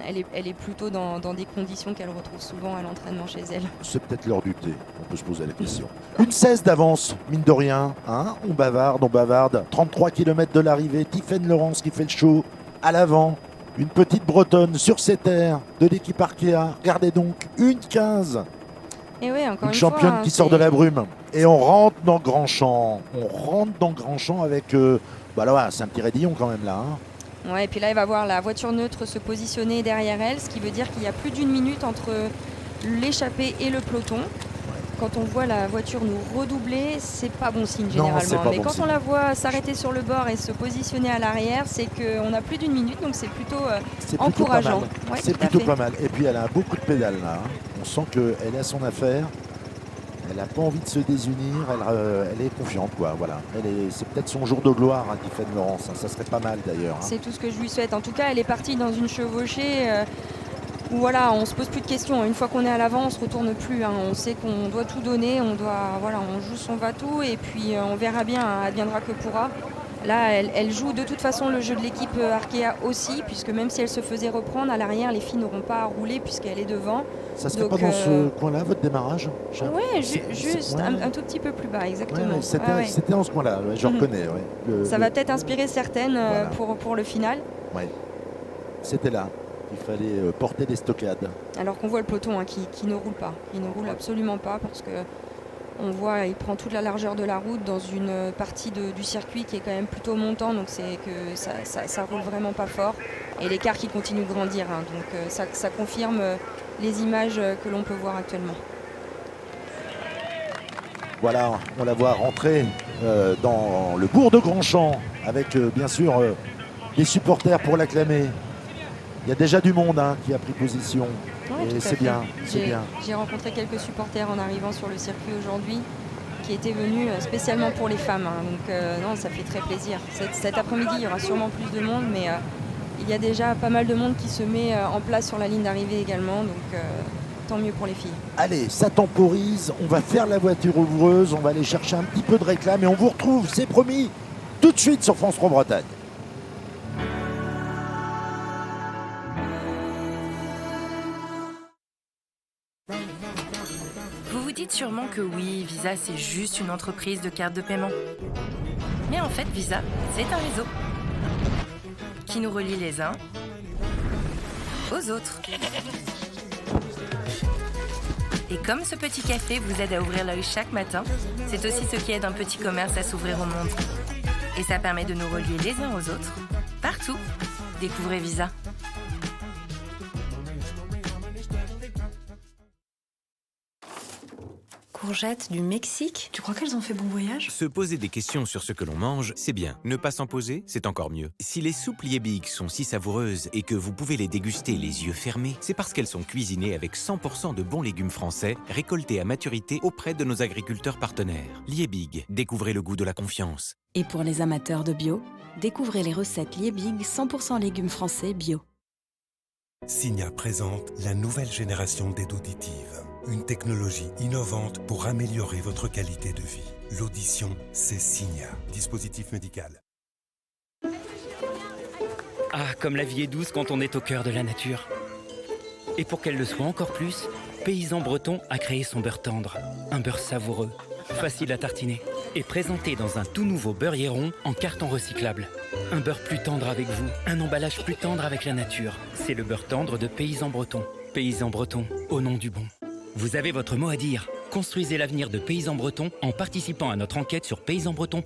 Elle est plutôt dans des conditions qu'elle retrouve souvent à l'entraînement chez elle. C'est peut-être l'heure du thé, on peut se poser la question. Une 16 d'avance, mine de rien. On bavarde. 33 km de l'arrivée, Tiffaine Laurence qui fait le show à l'avant. Une petite bretonne sur ses terres de l'équipe Arkea. Regardez donc, 1,15. Et oui, encore une championne fois, qui sort de la brume. Et on rentre dans Grandchamp. Avec... c'est un petit raidillon quand même là. Ouais, et puis là, il va voir la voiture neutre se positionner derrière elle, ce qui veut dire qu'il y a plus d'1 minute entre l'échappée et le peloton. quand on voit la voiture nous redoubler, c'est pas bon signe Non, généralement. c'est pas Mais bon quand signe. on la voit s'arrêter sur le bord et se positionner à l'arrière, c'est qu'on a plus d'1 minute, donc c'est plutôt C'est plutôt pas encourageant. mal. Ouais, C'est tout à plutôt fait. pas mal. Et puis elle a beaucoup de pédales là. Hein. On sent qu'elle a son affaire. Elle n'a pas envie de se désunir. Elle est confiante, quoi. Voilà. C'est peut-être son jour de gloire, hein, Tiffen Laurence. Ça serait pas mal d'ailleurs. Hein. C'est tout ce que je lui souhaite. En tout cas, elle est partie dans une chevauchée où voilà, on se pose plus de questions. Une fois qu'on est à l'avant, on se retourne plus. Hein. On sait qu'on doit tout donner. On joue son va-tout et puis on verra bien. Hein, adviendra que pourra. Là, elle joue de toute façon le jeu de l'équipe Arkea aussi, puisque même si elle se faisait reprendre, à l'arrière, les filles n'auront pas à rouler puisqu'elle est devant. Ça serait pas dans ce coin-là, votre démarrage? Oui, juste ouais. un tout petit peu plus bas, exactement. Ouais, c'était dans ce coin-là, ouais, je reconnais. Ouais. Ça va peut-être inspirer certaines Voilà. pour le final. Ouais. C'était là. Il fallait porter des stockades. Alors qu'on voit le peloton hein, qui ne roule pas. Il ne roule absolument pas parce que on voit, il prend toute la largeur de la route dans une partie du circuit qui est quand même plutôt montant, donc c'est que ça roule vraiment pas fort. Et l'écart qui continue de grandir, hein, donc ça confirme les images que l'on peut voir actuellement. Voilà, on la voit rentrer dans le bourg de Grandchamp avec bien sûr des supporters pour l'acclamer. Il y a déjà du monde hein, qui a pris position. Ouais, et tout à c'est fait. bien, c'est bien. J'ai rencontré quelques supporters en arrivant sur le circuit aujourd'hui qui étaient venus spécialement pour les femmes. Hein. Donc non, ça fait très plaisir. Cet après-midi, il y aura sûrement plus de monde, mais il y a déjà pas mal de monde qui se met en place sur la ligne d'arrivée également. Donc tant mieux pour les filles. Allez, ça temporise. On va faire la voiture ouvreuse. On va aller chercher un petit peu de réclame et on vous retrouve, c'est promis, tout de suite sur France 3 Bretagne. Vous vous dites sûrement que oui, Visa c'est juste une entreprise de cartes de paiement. Mais en fait, Visa, c'est un réseau qui nous relie les uns aux autres. Et comme ce petit café vous aide à ouvrir l'œil chaque matin, c'est aussi ce qui aide un petit commerce à s'ouvrir au monde. Et ça permet de nous relier les uns aux autres, partout. Découvrez Visa. Courgettes du Mexique? Tu crois qu'elles ont fait bon voyage? Se poser des questions sur ce que l'on mange, c'est bien. Ne pas s'en poser, c'est encore mieux. Si les soupes Liebig sont si savoureuses et que vous pouvez les déguster les yeux fermés, c'est parce qu'elles sont cuisinées avec 100% de bons légumes français, récoltés à maturité auprès de nos agriculteurs partenaires. Liebig, découvrez le goût de la confiance. Et pour les amateurs de bio, découvrez les recettes Liebig 100% légumes français bio. Signa présente la nouvelle génération d'aide auditive. Une technologie innovante pour améliorer votre qualité de vie. L'audition, c'est Signa. Dispositif médical. Ah, comme la vie est douce quand on est au cœur de la nature. Et pour qu'elle le soit encore plus, Paysan Breton a créé son beurre tendre. Un beurre savoureux, facile à tartiner et présenté dans un tout nouveau beurrier rond en carton recyclable. Un beurre plus tendre avec vous, un emballage plus tendre avec la nature. C'est le beurre tendre de Paysan Breton. Paysan Breton, au nom du bon. Vous avez votre mot à dire. Construisez l'avenir de Paysan Breton en participant à notre enquête sur paysanbreton.fr.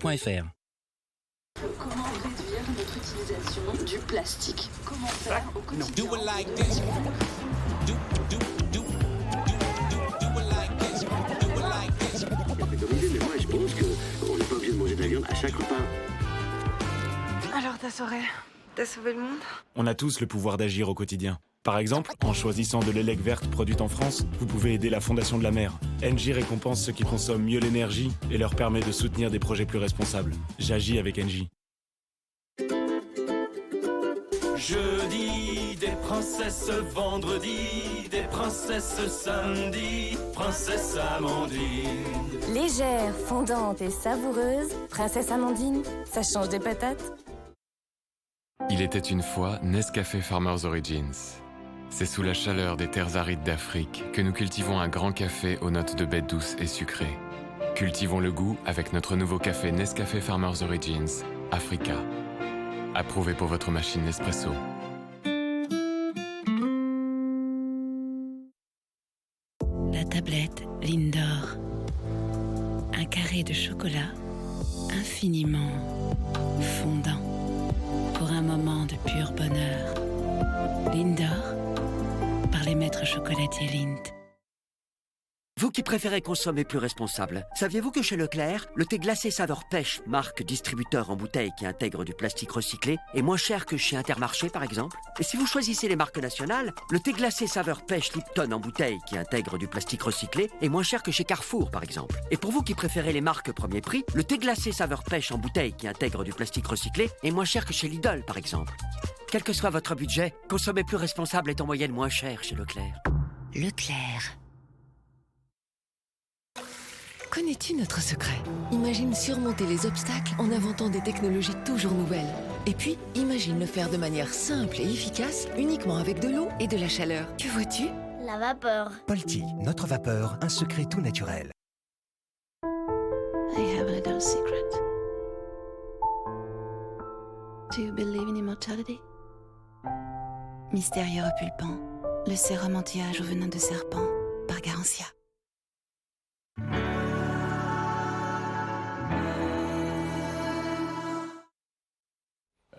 Comment réduire notre utilisation du plastique? Comment faire au quotidien? Mais moi je pense qu'on n'est pas obligé de manger de la viande à chaque repas. Alors t'as sauvé le monde? On a tous le pouvoir d'agir au quotidien. Par exemple, en choisissant de l'élec verte produite en France, vous pouvez aider la Fondation de la Mer. Engie récompense ceux qui consomment mieux l'énergie et leur permet de soutenir des projets plus responsables. J'agis avec Engie. Jeudi, des princesses vendredi, des princesses samedi, princesse Amandine. Légère, fondante et savoureuse, Princesse Amandine, ça change des patates. Il était une fois Nescafé Farmers Origins. C'est sous la chaleur des terres arides d'Afrique que nous cultivons un grand café aux notes de baies douces et sucrées. Cultivons le goût avec notre nouveau café Nescafé Farmers Origins, Africa. Approuvé pour votre machine Nespresso. La tablette Lindor. Un carré de chocolat infiniment fondant pour un moment de pur bonheur. Lindor, par les maîtres chocolatiers Lindt. Vous qui préférez consommer plus responsable, saviez-vous que chez Leclerc, le thé glacé saveur pêche, marque distributeur en bouteille qui intègre du plastique recyclé, est moins cher que chez Intermarché par exemple? Et si vous choisissez les marques nationales, le thé glacé saveur pêche Lipton en bouteille qui intègre du plastique recyclé est moins cher que chez Carrefour par exemple. Et pour vous qui préférez les marques premier prix, le thé glacé saveur pêche en bouteille qui intègre du plastique recyclé est moins cher que chez Lidl par exemple. Quel que soit votre budget, consommer plus responsable est en moyenne moins cher chez Leclerc. Leclerc. Connais-tu notre secret? Imagine surmonter les obstacles en inventant des technologies toujours nouvelles. Et puis, imagine le faire de manière simple et efficace, uniquement avec de l'eau et de la chaleur. Que vois-tu? La vapeur. Polti, notre vapeur, un secret tout naturel. I have a little secret. Do you believe in immortality? Mystérieux repulpant, le sérum anti-âge au venin de serpent, par Garantia.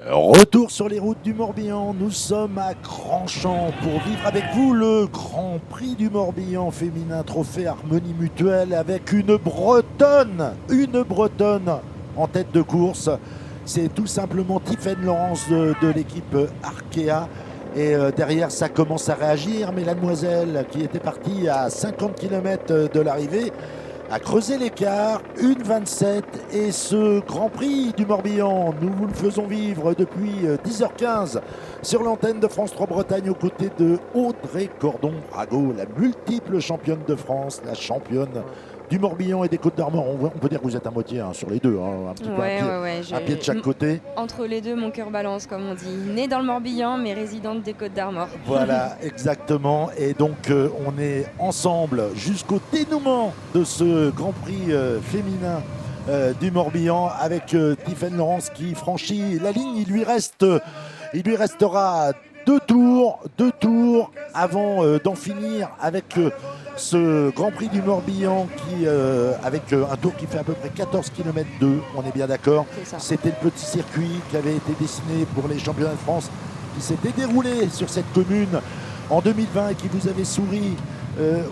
Retour sur les routes du Morbihan, nous sommes à Grandchamp pour vivre avec vous le Grand Prix du Morbihan féminin trophée Harmonie Mutuelle avec une Bretonne en tête de course. C'est tout simplement Tiffaine Laurence de l'équipe Arkea. Et derrière, ça commence à réagir, mais la demoiselle qui était partie à 50 km de l'arrivée a creusé l'écart, 1,27, et ce Grand Prix du Morbihan, nous vous le faisons vivre depuis 10h15 sur l'antenne de France 3 Bretagne aux côtés de Audrey Cordon-Brago, la multiple championne de France, la championne du Morbihan et des Côtes-d'Armor. On peut dire que vous êtes à moitié sur les deux, un petit peu à pied de chaque côté. Entre les deux, mon cœur balance, comme on dit. Née dans le Morbihan, mais résidente des Côtes-d'Armor. Voilà, exactement. Et donc, on est ensemble jusqu'au dénouement de ce Grand Prix féminin du Morbihan avec Tiffaine Laurence qui franchit la ligne. Il lui restera deux tours avant d'en finir avec ce Grand Prix du Morbihan qui, avec un tour qui fait à peu près 14 km 2, on est bien d'accord. C'était le petit circuit qui avait été dessiné pour les championnats de France qui s'était déroulé sur cette commune en 2020 et qui vous avait souri,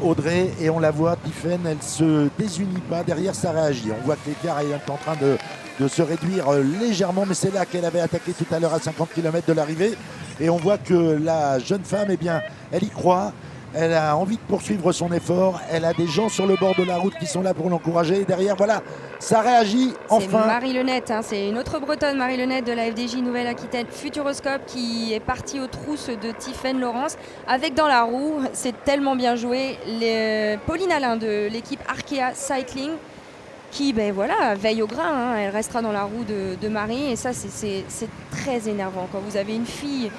Audrey, et on la voit, Tiffaine, elle se désunit pas, derrière ça réagit. On voit que l'écart est en train de se réduire légèrement, mais c'est là qu'elle avait attaqué tout à l'heure à 50 km de l'arrivée. Et on voit que la jeune femme, eh bien, elle y croit. Elle a envie de poursuivre son effort. Elle a des gens sur le bord de la route qui sont là pour l'encourager. Et derrière, voilà, ça réagit enfin. C'est Marie Lenette, c'est une autre Bretonne, Marie Lenette de la FDJ Nouvelle-Aquitaine Futuroscope qui est partie aux trousses de Tiffaine Laurence avec dans la roue, c'est tellement bien joué, Pauline Alain de l'équipe Arkea Cycling qui veille au grain, elle restera dans la roue de Marie et ça c'est très énervant quand vous avez une fille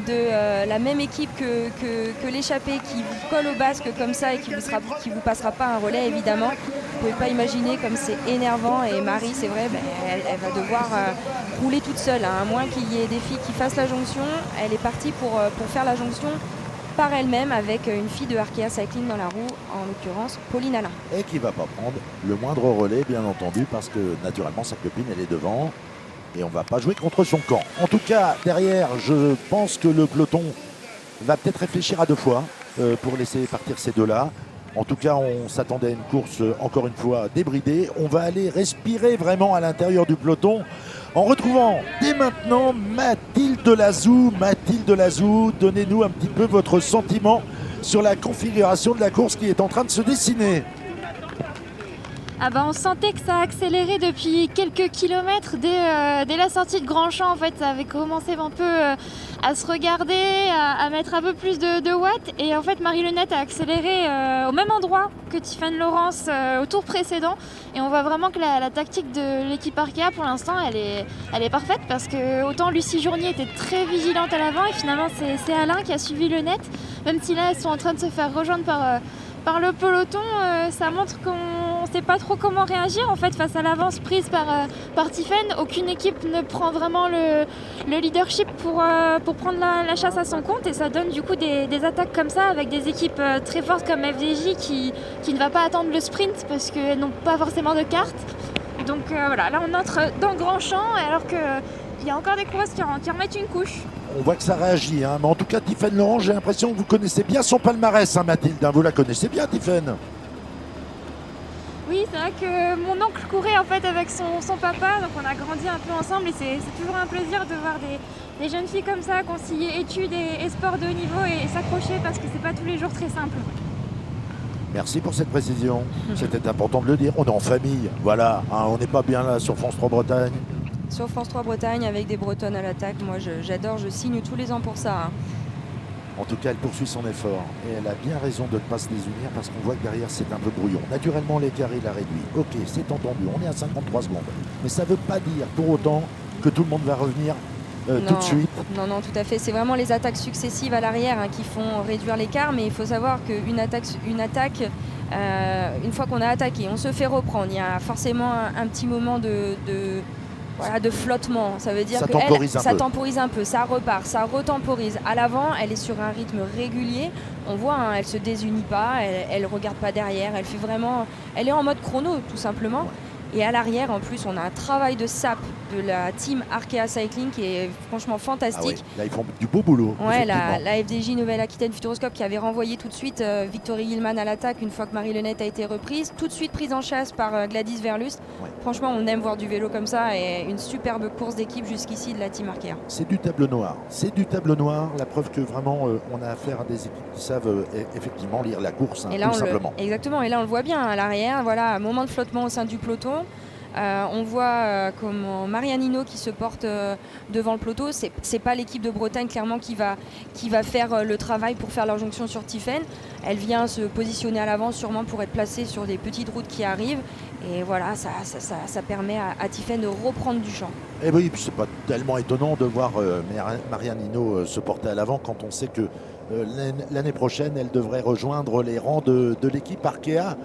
de la même équipe que l'échappée qui vous colle au basque comme ça et qui vous passera pas un relais évidemment. Vous pouvez pas imaginer comme c'est énervant et Marie c'est vrai elle va devoir rouler toute seule, à moins qu'il y ait des filles qui fassent la jonction. Elle est partie pour faire la jonction par elle-même avec une fille de Arkea Cycling dans la roue, en l'occurrence Pauline Alain. Et qui va pas prendre le moindre relais bien entendu parce que naturellement sa copine elle est devant. Et on ne va pas jouer contre son camp. En tout cas, derrière, je pense que le peloton va peut-être réfléchir à deux fois pour laisser partir ces deux-là. En tout cas, on s'attendait à une course, encore une fois, débridée. On va aller respirer vraiment à l'intérieur du peloton en retrouvant dès maintenant Mathilde Lazou. Mathilde Lazou, donnez-nous un petit peu votre sentiment sur la configuration de la course qui est en train de se dessiner. On sentait que ça a accéléré depuis quelques kilomètres dès la sortie de Grandchamp. En fait, ça avait commencé un peu à se regarder, à mettre un peu plus de watts. Et en fait, Marie Lenette a accéléré au même endroit que Tiffaine Laurence au tour précédent. Et on voit vraiment que la tactique de l'équipe Arkea, pour l'instant, elle est parfaite parce que autant Lucie Journier était très vigilante à l'avant et finalement, c'est Alain qui a suivi Lenette. Même si là, elles sont en train de se faire rejoindre par le peloton, ça montre qu'on ne sait pas trop comment réagir en fait face à l'avance prise par Tiffaine. Aucune équipe ne prend vraiment le leadership pour prendre la chasse à son compte et ça donne du coup des attaques comme ça avec des équipes très fortes comme FDJ qui ne va pas attendre le sprint parce qu'elles n'ont pas forcément de carte. Donc voilà, là on entre dans Grandchamp alors qu'il y a encore des coureuses qui remettent une couche. On voit que ça réagit, mais en tout cas Tiffaine Laurence, j'ai l'impression que vous connaissez bien son palmarès, Mathilde, vous la connaissez bien Tiffaine. Oui, c'est vrai que mon oncle courait en fait avec son papa, donc on a grandi un peu ensemble et c'est toujours un plaisir de voir des jeunes filles comme ça concilier études et sport de haut niveau et s'accrocher parce que c'est pas tous les jours très simple. Merci pour cette précision. C'était important de le dire. On est en famille, voilà. Hein, on n'est pas bien là sur France 3 Bretagne. Sur France 3 Bretagne avec des Bretonnes à l'attaque, moi j'adore, je signe tous les ans pour ça. Hein. En tout cas, elle poursuit son effort et elle a bien raison de ne pas se désunir parce qu'on voit que derrière c'est un peu brouillon. Naturellement, l'écart il a réduit. Ok, c'est entendu, on est à 53 secondes. Mais ça ne veut pas dire pour autant que tout le monde va revenir tout de suite. Non, tout à fait. C'est vraiment les attaques successives à l'arrière qui font réduire l'écart. Mais il faut savoir qu'une attaque, une fois qu'on a attaqué, on se fait reprendre. Il y a forcément un petit moment de flottement. Ça veut dire que ça temporise un peu, ça repart, ça retemporise. À l'avant, elle est sur un rythme régulier. On voit, elle se désunit pas, elle regarde pas derrière. Elle fait vraiment, elle est en mode chrono tout simplement. Et à l'arrière, en plus, on a un travail de sap de la team Arkea Cycling qui est franchement fantastique. Ah oui, là, ils font du beau boulot. Ouais, la FDJ Nouvelle-Aquitaine Futuroscope qui avait renvoyé tout de suite Victory Hillman à l'attaque une fois que Marie Lenette a été reprise. Tout de suite prise en chasse par Gladys Verlust. Ouais. Franchement, on aime voir du vélo comme ça et une superbe course d'équipe jusqu'ici de la team Arkea. C'est du tableau noir. C'est du tableau noir. La preuve que vraiment, on a affaire à des équipes qui savent effectivement lire la course, tout simplement. Exactement. Et là, on le voit bien à l'arrière. Voilà, un moment de flottement au sein du peloton. On voit comment Marianne Hinault qui se porte devant le peloton. C'est pas l'équipe de Bretagne clairement qui va faire le travail pour faire leur jonction sur Tiphaine. Elle vient se positionner à l'avant sûrement pour être placée sur des petites routes qui arrivent. Et voilà, ça permet à Tiphaine de reprendre du champ. Et oui, puis c'est pas tellement étonnant de voir Marianne Hinault se porter à l'avant quand on sait que l'année prochaine, elle devrait rejoindre les rangs de l'équipe Arkea.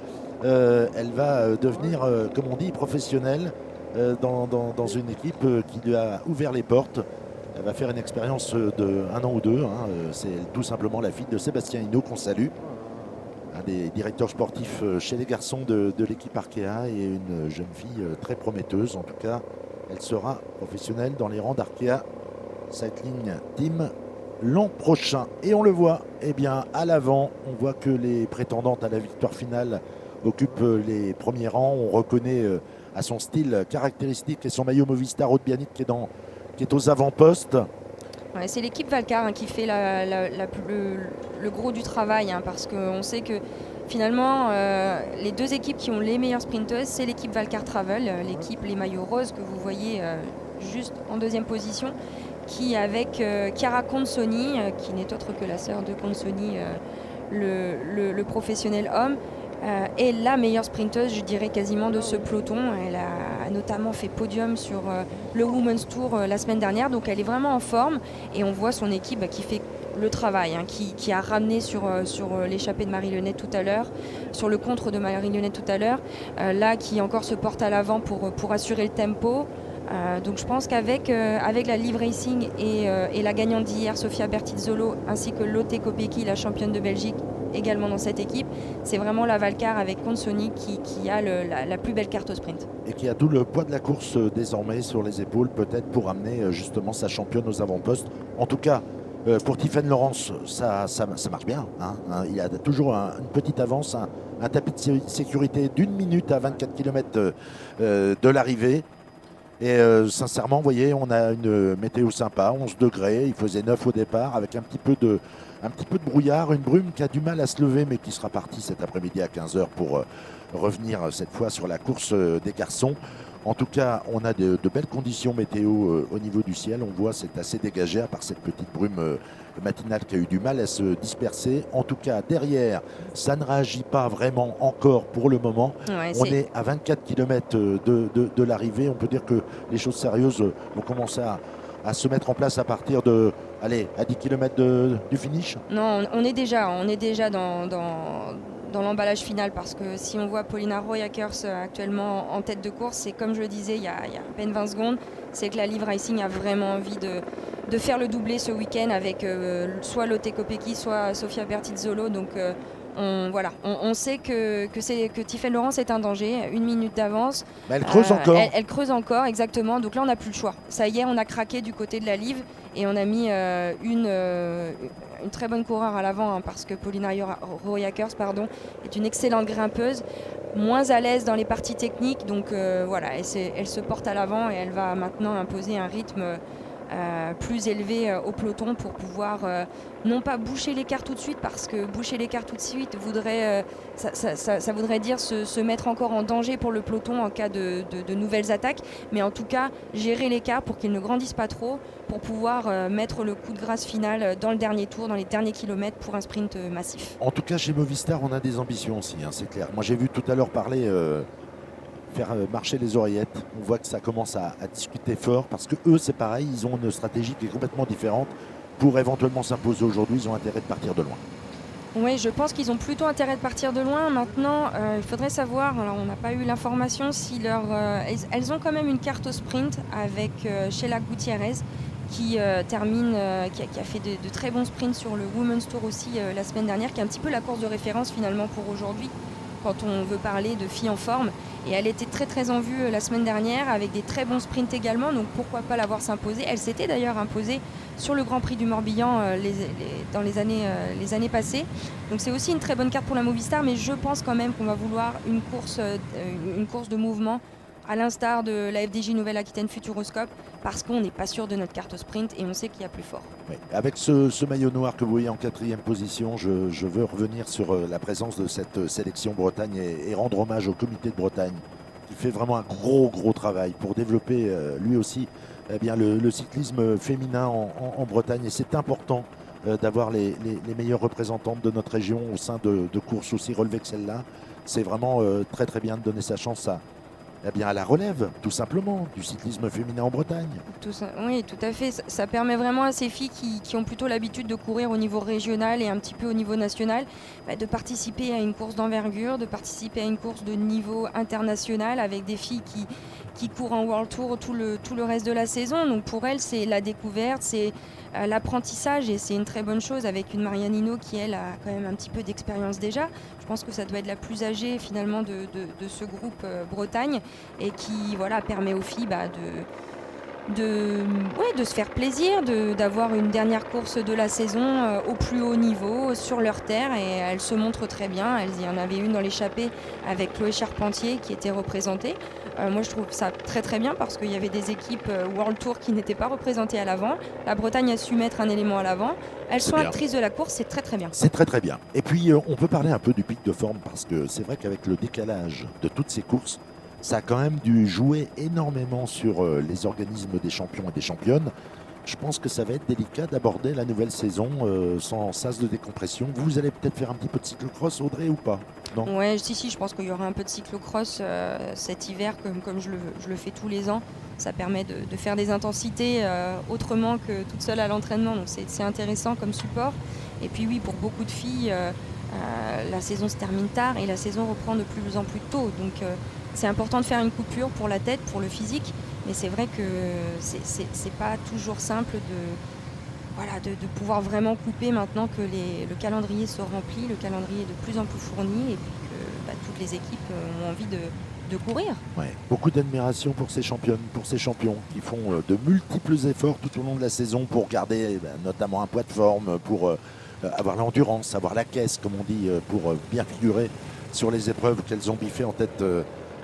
Elle va devenir, comme on dit, professionnelle dans une équipe qui lui a ouvert les portes. Elle va faire une expérience de 1 an ou 2. C'est tout simplement la fille de Sébastien Hinault qu'on salue. Un des directeurs sportifs chez les garçons de l'équipe Arkea et une jeune fille très prometteuse. En tout cas, elle sera professionnelle dans les rangs d'Arkea Cycling Team l'an prochain. Et on le voit, à l'avant, on voit que les prétendantes à la victoire finale occupe les premiers rangs. On reconnaît à son style caractéristique et son maillot Movistar Haute-Bianique qui est aux avant-postes. Ouais, c'est l'équipe Valcar qui fait le gros du travail parce qu'on sait que finalement les deux équipes qui ont les meilleures sprinteuses, c'est l'équipe Valcar Travel, les maillots roses que vous voyez juste en deuxième position, qui avec Chiara Consoni, qui n'est autre que la sœur de Consoni, le professionnel homme, est la meilleure sprinteuse, je dirais, quasiment de ce peloton. Elle a notamment fait podium sur le Women's Tour la semaine dernière, donc elle est vraiment en forme et on voit son équipe qui fait le travail, qui a ramené sur l'échappée de Marie Lenette tout à l'heure, sur le contre de Marie Lenette tout à l'heure, là qui encore se porte à l'avant pour assurer le tempo. Donc je pense qu'avec la Liv Racing et la gagnante d'hier, Sofia Bertizzolo, ainsi que Lotte Kopecky, la championne de Belgique, également dans cette équipe, c'est vraiment la Valcar avec Consoni qui a la plus belle carte au sprint. Et qui a tout le poids de la course désormais sur les épaules, peut-être pour amener justement sa championne aux avant-postes. En tout cas, pour Tiphaine Laurens, ça marche bien. Il y a toujours une petite avance, un tapis de sécurité d'1 minute à 24 km de l'arrivée. Et sincèrement, vous voyez, on a une météo sympa, 11 degrés, il faisait 9 au départ, avec un petit peu de brouillard, une brume qui a du mal à se lever, mais qui sera partie cet après-midi à 15h pour revenir cette fois sur la course des garçons. En tout cas, on a de belles conditions météo au niveau du ciel. On voit c'est assez dégagé, à part cette petite brume matinale qui a eu du mal à se disperser. En tout cas, derrière, ça ne réagit pas vraiment encore pour le moment. Ouais, on est à 24 km de l'arrivée. On peut dire que les choses sérieuses vont commencer à se mettre en place à partir à 10 km du finish. Non, on est déjà dans l'emballage final, parce que si on voit Paulina Royackers actuellement en tête de course, c'est comme je le disais il y a à peine 20 secondes, c'est que la Liv Racing a vraiment envie de faire le doublé ce week-end avec soit Lotte Kopecky, soit Sofia Bertizzolo. Donc on sait que Tiphaine Laurens est un danger, 1 minute d'avance. Elle creuse encore. Elle creuse encore, exactement. Donc là, on n'a plus le choix. Ça y est, on a craqué du côté de la Liv et on a mis une très bonne coureur à l'avant, parce que Paulina Royackers est une excellente grimpeuse. moins à l'aise dans les parties techniques. Donc voilà, elle se porte à l'avant et elle va maintenant imposer un rythme plus élevé au peloton pour pouvoir non pas boucher l'écart tout de suite, parce que boucher l'écart tout de suite voudrait, ça voudrait dire se mettre encore en danger pour le peloton en cas de nouvelles attaques, mais en tout cas gérer l'écart pour qu'il ne grandisse pas trop, pour pouvoir mettre le coup de grâce final dans le dernier tour, dans les derniers kilomètres pour un sprint massif. En tout cas, chez Movistar, on a des ambitions aussi, hein, c'est clair. Moi, j'ai vu tout à l'heure parler, faire marcher les oreillettes. On voit que ça commence à discuter fort, parce que eux, c'est pareil, ils ont une stratégie qui est complètement différente. Pour éventuellement s'imposer aujourd'hui, ils ont intérêt de partir de loin. Oui, je pense qu'ils ont plutôt intérêt de partir de loin. Maintenant, il faudrait savoir, alors on n'a pas eu l'information, si elles ont quand même une carte au sprint avec Sheila Gutiérrez, qui termine, qui a fait de très bons sprints sur le Women's Tour aussi la semaine dernière, qui est un petit peu la course de référence finalement pour aujourd'hui, quand on veut parler de filles en forme. Et elle était très très en vue la semaine dernière, avec des très bons sprints également, donc pourquoi pas l'avoir s'imposer. Elle s'était d'ailleurs imposée sur le Grand Prix du Morbihan dans les années passées. Donc c'est aussi une très bonne carte pour la Movistar, mais je pense quand même qu'on va vouloir une course de mouvement, à l'instar de la FDJ Nouvelle-Aquitaine Futuroscope, parce qu'on n'est pas sûr de notre carte au sprint et on sait qu'il y a plus fort. Oui. Avec ce maillot noir que vous voyez en 4e position, je veux revenir sur la présence de cette sélection Bretagne et rendre hommage au comité de Bretagne, qui fait vraiment un gros travail pour développer lui aussi le cyclisme féminin en Bretagne. Et c'est important d'avoir les meilleures représentantes de notre région au sein de courses aussi relevées que celle-là. C'est vraiment très bien de donner sa chance à la relève, tout simplement, du cyclisme féminin en Bretagne. Oui, tout à fait. Ça permet vraiment à ces filles qui ont plutôt l'habitude de courir au niveau régional et un petit peu au niveau national, de participer à une course d'envergure, de participer à une course de niveau international, avec des filles qui courent en World Tour tout le reste de la saison. Donc pour elles, c'est la découverte, c'est l'apprentissage, et c'est une très bonne chose, avec une Marianne Hinault qui, elle, a quand même un petit peu d'expérience déjà. Je pense que ça doit être la plus âgée finalement de ce groupe Bretagne, et qui permet aux filles de se faire plaisir, d'avoir une dernière course de la saison au plus haut niveau sur leur terre, et elles se montrent très bien. Il y en avait une dans l'échappée avec Chloé Charpentier qui était représentée. Moi je trouve ça très bien, parce qu'il y avait des équipes World Tour qui n'étaient pas représentées à l'avant. La Bretagne a su mettre un élément à l'avant. Elles sont actrices de la course, c'est très bien. C'est très bien. Et puis on peut parler un peu du pic de forme, parce que c'est vrai qu'avec le décalage de toutes ces courses, ça a quand même dû jouer énormément sur les organismes des champions et des championnes. Je pense que ça va être délicat d'aborder la nouvelle saison sans sas de décompression. Vous allez peut-être faire un petit peu de cyclocross, Audrey, ou pas? Non. Ouais, si, je pense qu'il y aura un peu de cyclocross cet hiver, comme je le fais tous les ans. Ça permet de faire des intensités autrement que toute seule à l'entraînement. Donc c'est intéressant comme support. Et puis oui, pour beaucoup de filles, la saison se termine tard et la saison reprend de plus en plus tôt. Donc c'est important de faire une coupure pour la tête, pour le physique. Mais c'est vrai que c'est pas toujours simple de pouvoir vraiment couper maintenant que le calendrier se remplit, le calendrier est de plus en plus fourni, et puis que toutes les équipes ont envie de courir. Ouais, beaucoup d'admiration pour ces championnes, pour ces champions qui font de multiples efforts tout au long de la saison pour garder notamment un poids de forme, pour avoir l'endurance, avoir la caisse, comme on dit, pour bien figurer sur les épreuves qu'elles ont biffées en tête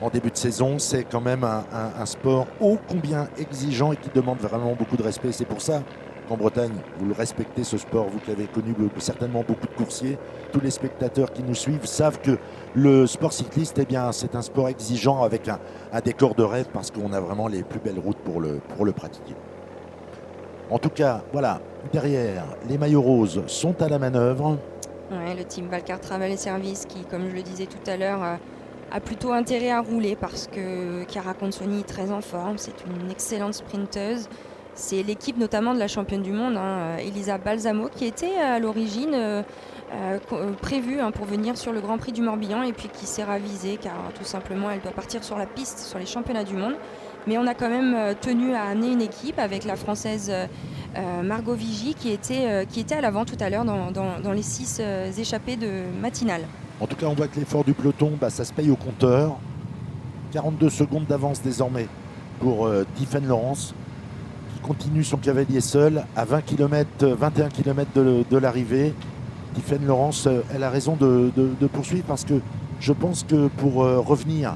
en début de saison. C'est quand même un sport ô combien exigeant et qui demande vraiment beaucoup de respect. C'est pour ça qu'en Bretagne, vous le respectez, ce sport, vous qui avez connu certainement beaucoup de coursiers. Tous les spectateurs qui nous suivent savent que le sport cycliste, c'est un sport exigeant avec un décor de rêve, parce qu'on a vraiment les plus belles routes pour le pratiquer. En tout cas, voilà, derrière, les maillots roses sont à la manœuvre. Ouais, le team Valcar Travel et Service qui, comme je le disais tout à l'heure, a plutôt intérêt à rouler, parce que Chiara Consoni est très en forme. C'est une excellente sprinteuse. C'est l'équipe notamment de la championne du monde, Elisa Balsamo, qui était à l'origine prévue pour venir sur le Grand Prix du Morbihan, et puis qui s'est ravisée car tout simplement elle doit partir sur la piste sur les championnats du monde. Mais on a quand même tenu à amener une équipe avec la Française Margot Vigy qui était à l'avant tout à l'heure dans les 6 échappées de matinale. En tout cas, on voit que l'effort du peloton, ça se paye au compteur. 42 secondes d'avance désormais pour Tiffaine Laurence, qui continue son cavalier seul à 21 km de l'arrivée. Tiffaine Laurence, elle a raison de poursuivre, parce que Je pense que pour revenir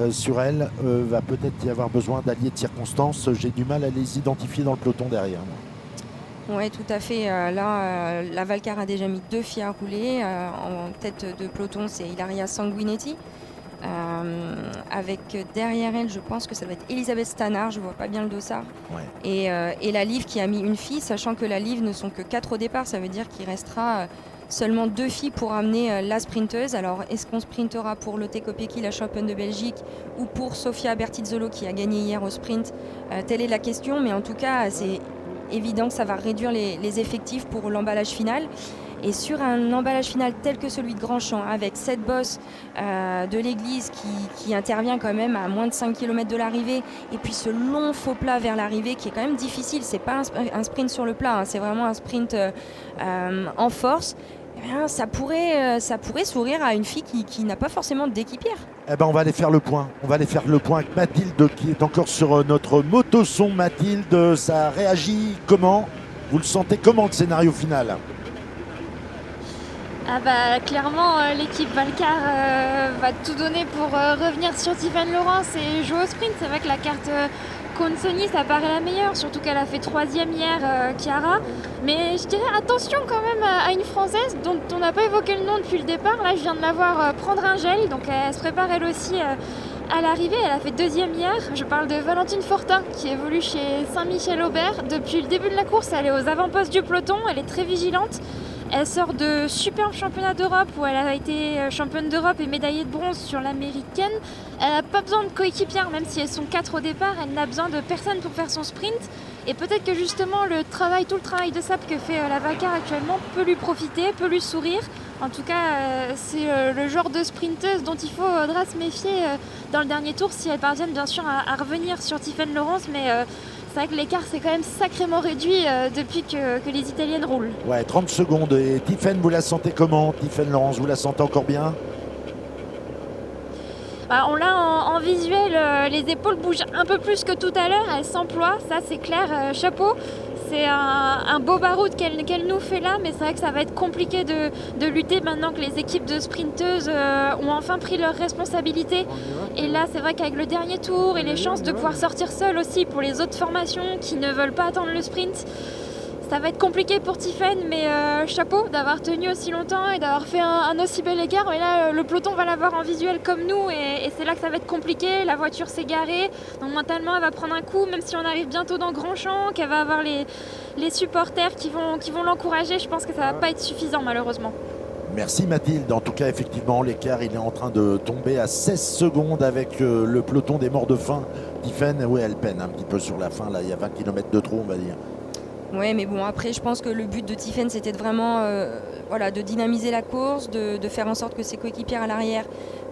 sur elle, va peut-être y avoir besoin d'alliés de circonstances. J'ai du mal à les identifier dans le peloton derrière. Oui, tout à fait. Là, la Valcar a déjà mis 2 filles à rouler. En tête de peloton, c'est Ilaria Sanguinetti. Avec derrière elle, je pense que ça va être Elisabeth Stannard, je vois pas bien le dossard. Ouais. Et la Liv qui a mis une fille, sachant que la Liv ne sont que 4 au départ, ça veut dire qu'il restera seulement 2 filles pour amener la sprinteuse. Alors, est-ce qu'on sprintera pour Lotte Kopecky, la championne de Belgique, ou pour Sofia Bertizzolo qui a gagné hier au sprint? Telle est la question, mais en tout cas, c'est évident que ça va réduire les effectifs pour l'emballage final. Et sur un emballage final tel que celui de Grandchamp, avec cette bosse de l'église qui intervient quand même à moins de 5 km de l'arrivée, et puis ce long faux plat vers l'arrivée qui est quand même difficile, c'est pas un sprint sur le plat, hein, c'est vraiment un sprint en force, eh bien, ça pourrait sourire à une fille qui n'a pas forcément d'équipière. Eh ben, on va aller faire le point. On va aller faire le point avec Mathilde qui est encore sur notre motoson. Mathilde, ça réagit comment? Vous le sentez comment le scénario final? Ah bah clairement l'équipe Valcar va tout donner pour revenir sur Tiffaine Laurens et jouer au sprint. C'est vrai que la carte Consoni ça paraît la meilleure, surtout qu'elle a fait 3e hier Chiara. Mais je dirais attention quand même à une Française dont on n'a pas évoqué le nom depuis le départ. Là je viens de la voir prendre un gel, donc elle se prépare elle aussi à l'arrivée. Elle a fait 2e hier. Je parle de Valentine Fortin qui évolue chez Saint-Michel-Aubert. Depuis le début de la course, elle est aux avant-postes du peloton, elle est très vigilante. Elle sort de superbes championnats d'Europe où elle a été championne d'Europe et médaillée de bronze sur l'américaine. Elle n'a pas besoin de coéquipière, même si elles sont 4 au départ, elle n'a besoin de personne pour faire son sprint. Et peut-être que justement tout le travail de sap que fait la Valcar actuellement peut lui profiter, peut lui sourire. En tout cas, c'est le genre de sprinteuse dont il faudra se méfier dans le dernier tour si elles parviennent bien sûr à revenir sur Tiffaine Laurens. Mais c'est vrai que l'écart s'est quand même sacrément réduit depuis que les Italiennes roulent. Ouais, 30 secondes. Et Tiffaine, vous la sentez comment? Tiffaine Laurens, vous la sentez encore bien? On l'a en visuel, les épaules bougent un peu plus que tout à l'heure, elle s'emploie, ça c'est clair, chapeau. C'est un beau baroud qu'elle nous fait là, mais c'est vrai que ça va être compliqué de lutter maintenant que les équipes de sprinteuses ont enfin pris leurs responsabilités. Et là, c'est vrai qu'avec le dernier tour et les chances de pouvoir sortir seule aussi pour les autres formations qui ne veulent pas attendre le sprint, ça va être compliqué pour Tiffaine, mais chapeau d'avoir tenu aussi longtemps et d'avoir fait un aussi bel écart. Et là, le peloton va l'avoir en visuel comme nous, et c'est là que ça va être compliqué. La voiture s'est garée, donc mentalement, elle va prendre un coup, même si on arrive bientôt dans Grandchamp, qu'elle va avoir les supporters qui vont l'encourager. Je pense que ça va pas être suffisant, malheureusement. Merci Mathilde. En tout cas, effectivement, l'écart il est en train de tomber à 16 secondes avec le peloton des morts de faim. Tiffaine, oui, elle peine un petit peu sur la fin. Là, il y a 20 km de trop, on va dire. Ouais, mais bon, après, je pense que le but de Tiffaine, c'était de vraiment de dynamiser la course, de faire en sorte que ses coéquipières à l'arrière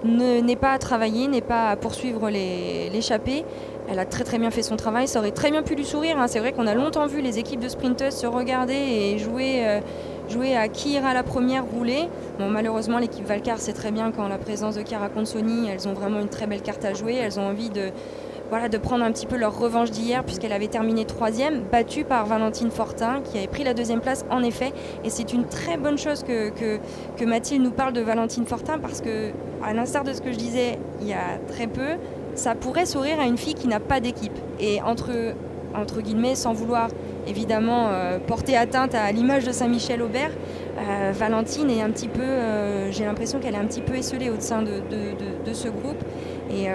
n'aient pas à travailler, n'aient pas à poursuivre l'échappée. Elle a très très bien fait son travail, ça aurait très bien pu lui sourire, hein. C'est vrai qu'on a longtemps vu les équipes de sprinteuses se regarder et jouer à qui ira la première rouler. Bon, malheureusement, l'équipe Valcar sait très bien qu'en la présence de Chiara Consoni, elles ont vraiment une très belle carte à jouer. Elles ont envie de prendre un petit peu leur revanche d'hier, puisqu'elle avait terminé 3e, battue par Valentine Fortin qui avait pris la 2e place en effet. Et c'est une très bonne chose que Mathilde nous parle de Valentine Fortin, parce que, à l'instar de ce que je disais il y a très peu, ça pourrait sourire à une fille qui n'a pas d'équipe. Et entre guillemets, sans vouloir évidemment porter atteinte à l'image de Saint-Michel-Aubert, Valentine est un petit peu, j'ai l'impression qu'elle est un petit peu esselée au sein de ce groupe. Et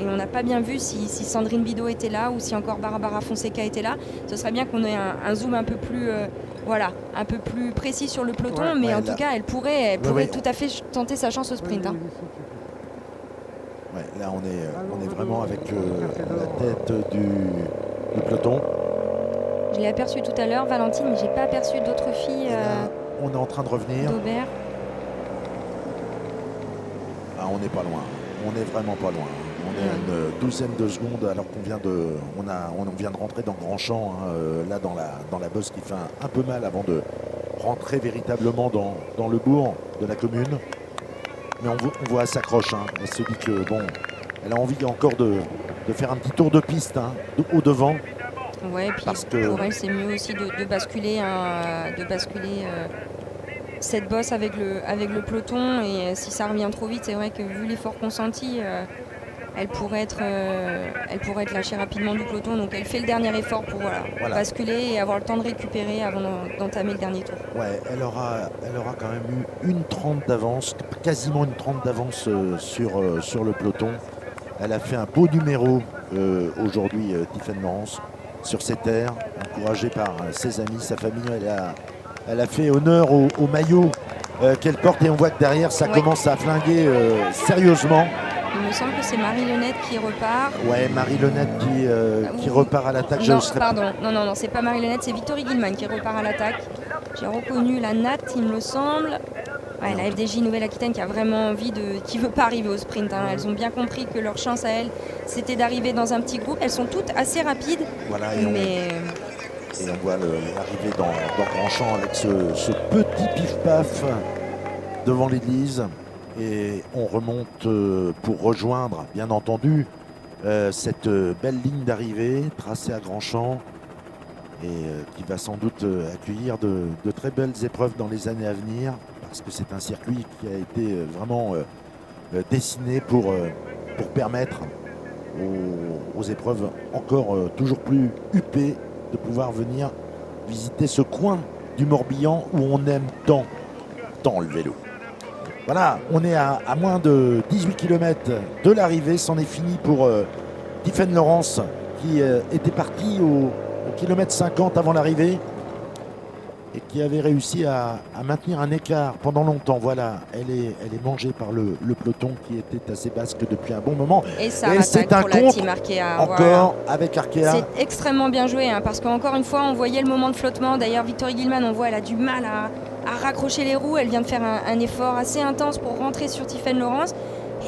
on n'a pas bien vu si Sandrine Bidot était là ou si encore Barbara Fonseca était là. Ce serait bien qu'on ait un zoom un peu plus, un peu plus précis sur le peloton, mais en tout cas, elle pourrait tout à fait tenter sa chance au sprint. Hein. Ouais, là, on est vraiment avec la tête du peloton. Je l'ai aperçu tout à l'heure, Valentine, mais j'ai pas aperçu d'autres filles. Là, on est en train de revenir. D'Aubert. Ah, on n'est pas loin. On n'est vraiment pas loin. On est à une 12e de seconde alors qu'on vient de rentrer dans Grandchamp, là dans la bosse qui fait un peu mal avant de rentrer véritablement dans le bourg de la commune. Mais on voit, elle s'accroche. Elle se dit que bon, elle a envie encore de faire un petit tour de piste au devant. Ouais, puis pour elle, c'est mieux aussi de basculer cette bosse avec le peloton. Et si ça revient trop vite, c'est vrai que vu l'effort consenti, elle pourrait être lâchée rapidement du peloton. Donc elle fait le dernier effort pour basculer et avoir le temps de récupérer avant d'entamer le dernier tour. Ouais, elle aura quand même eu une 30 d'avance, quasiment une 30 d'avance sur le peloton. Elle a fait un beau numéro aujourd'hui, Tiffaine Laurens, sur ses terres, encouragée par ses amis, sa famille. Elle a fait honneur au maillot qu'elle porte et on voit que derrière ça commence à flinguer sérieusement. Il me semble que c'est Marie-Lenette qui repart. Ouais, Marie-Lenette qui repart à l'attaque. Non, c'est pas Marie-Lenette, c'est Victory Gilman qui repart à l'attaque. J'ai reconnu la Nat, il me semble. Ouais, la FDJ Nouvelle-Aquitaine qui a vraiment envie qui veut pas arriver au sprint. Hein. Elles ont bien compris que leur chance à elles, c'était d'arriver dans un petit groupe. Elles sont toutes assez rapides. Voilà, et on voit l'arrivée dans Grandchamp avec ce petit pif-paf devant l'église. Et on remonte pour rejoindre, bien entendu, cette belle ligne d'arrivée tracée à Grandchamp et qui va sans doute accueillir de très belles épreuves dans les années à venir, parce que c'est un circuit qui a été vraiment dessiné pour permettre aux épreuves encore toujours plus huppées de pouvoir venir visiter ce coin du Morbihan où on aime tant le vélo. Voilà, on est à moins de 18 km de l'arrivée. C'en est fini pour Tiffaine Laurens qui était partie au kilomètre 50 avant l'arrivée et qui avait réussi à maintenir un écart pendant longtemps. Voilà, elle est mangée par le peloton qui était assez basque depuis un bon moment. Et ça attaque pour la team Arkea. Encore avec Arkea. C'est extrêmement bien joué parce qu'encore une fois, on voyait le moment de flottement. D'ailleurs, Victory Gilman, on voit, elle a du mal à raccrocher les roues. Elle vient de faire un effort assez intense pour rentrer sur Tiffaine Laurens.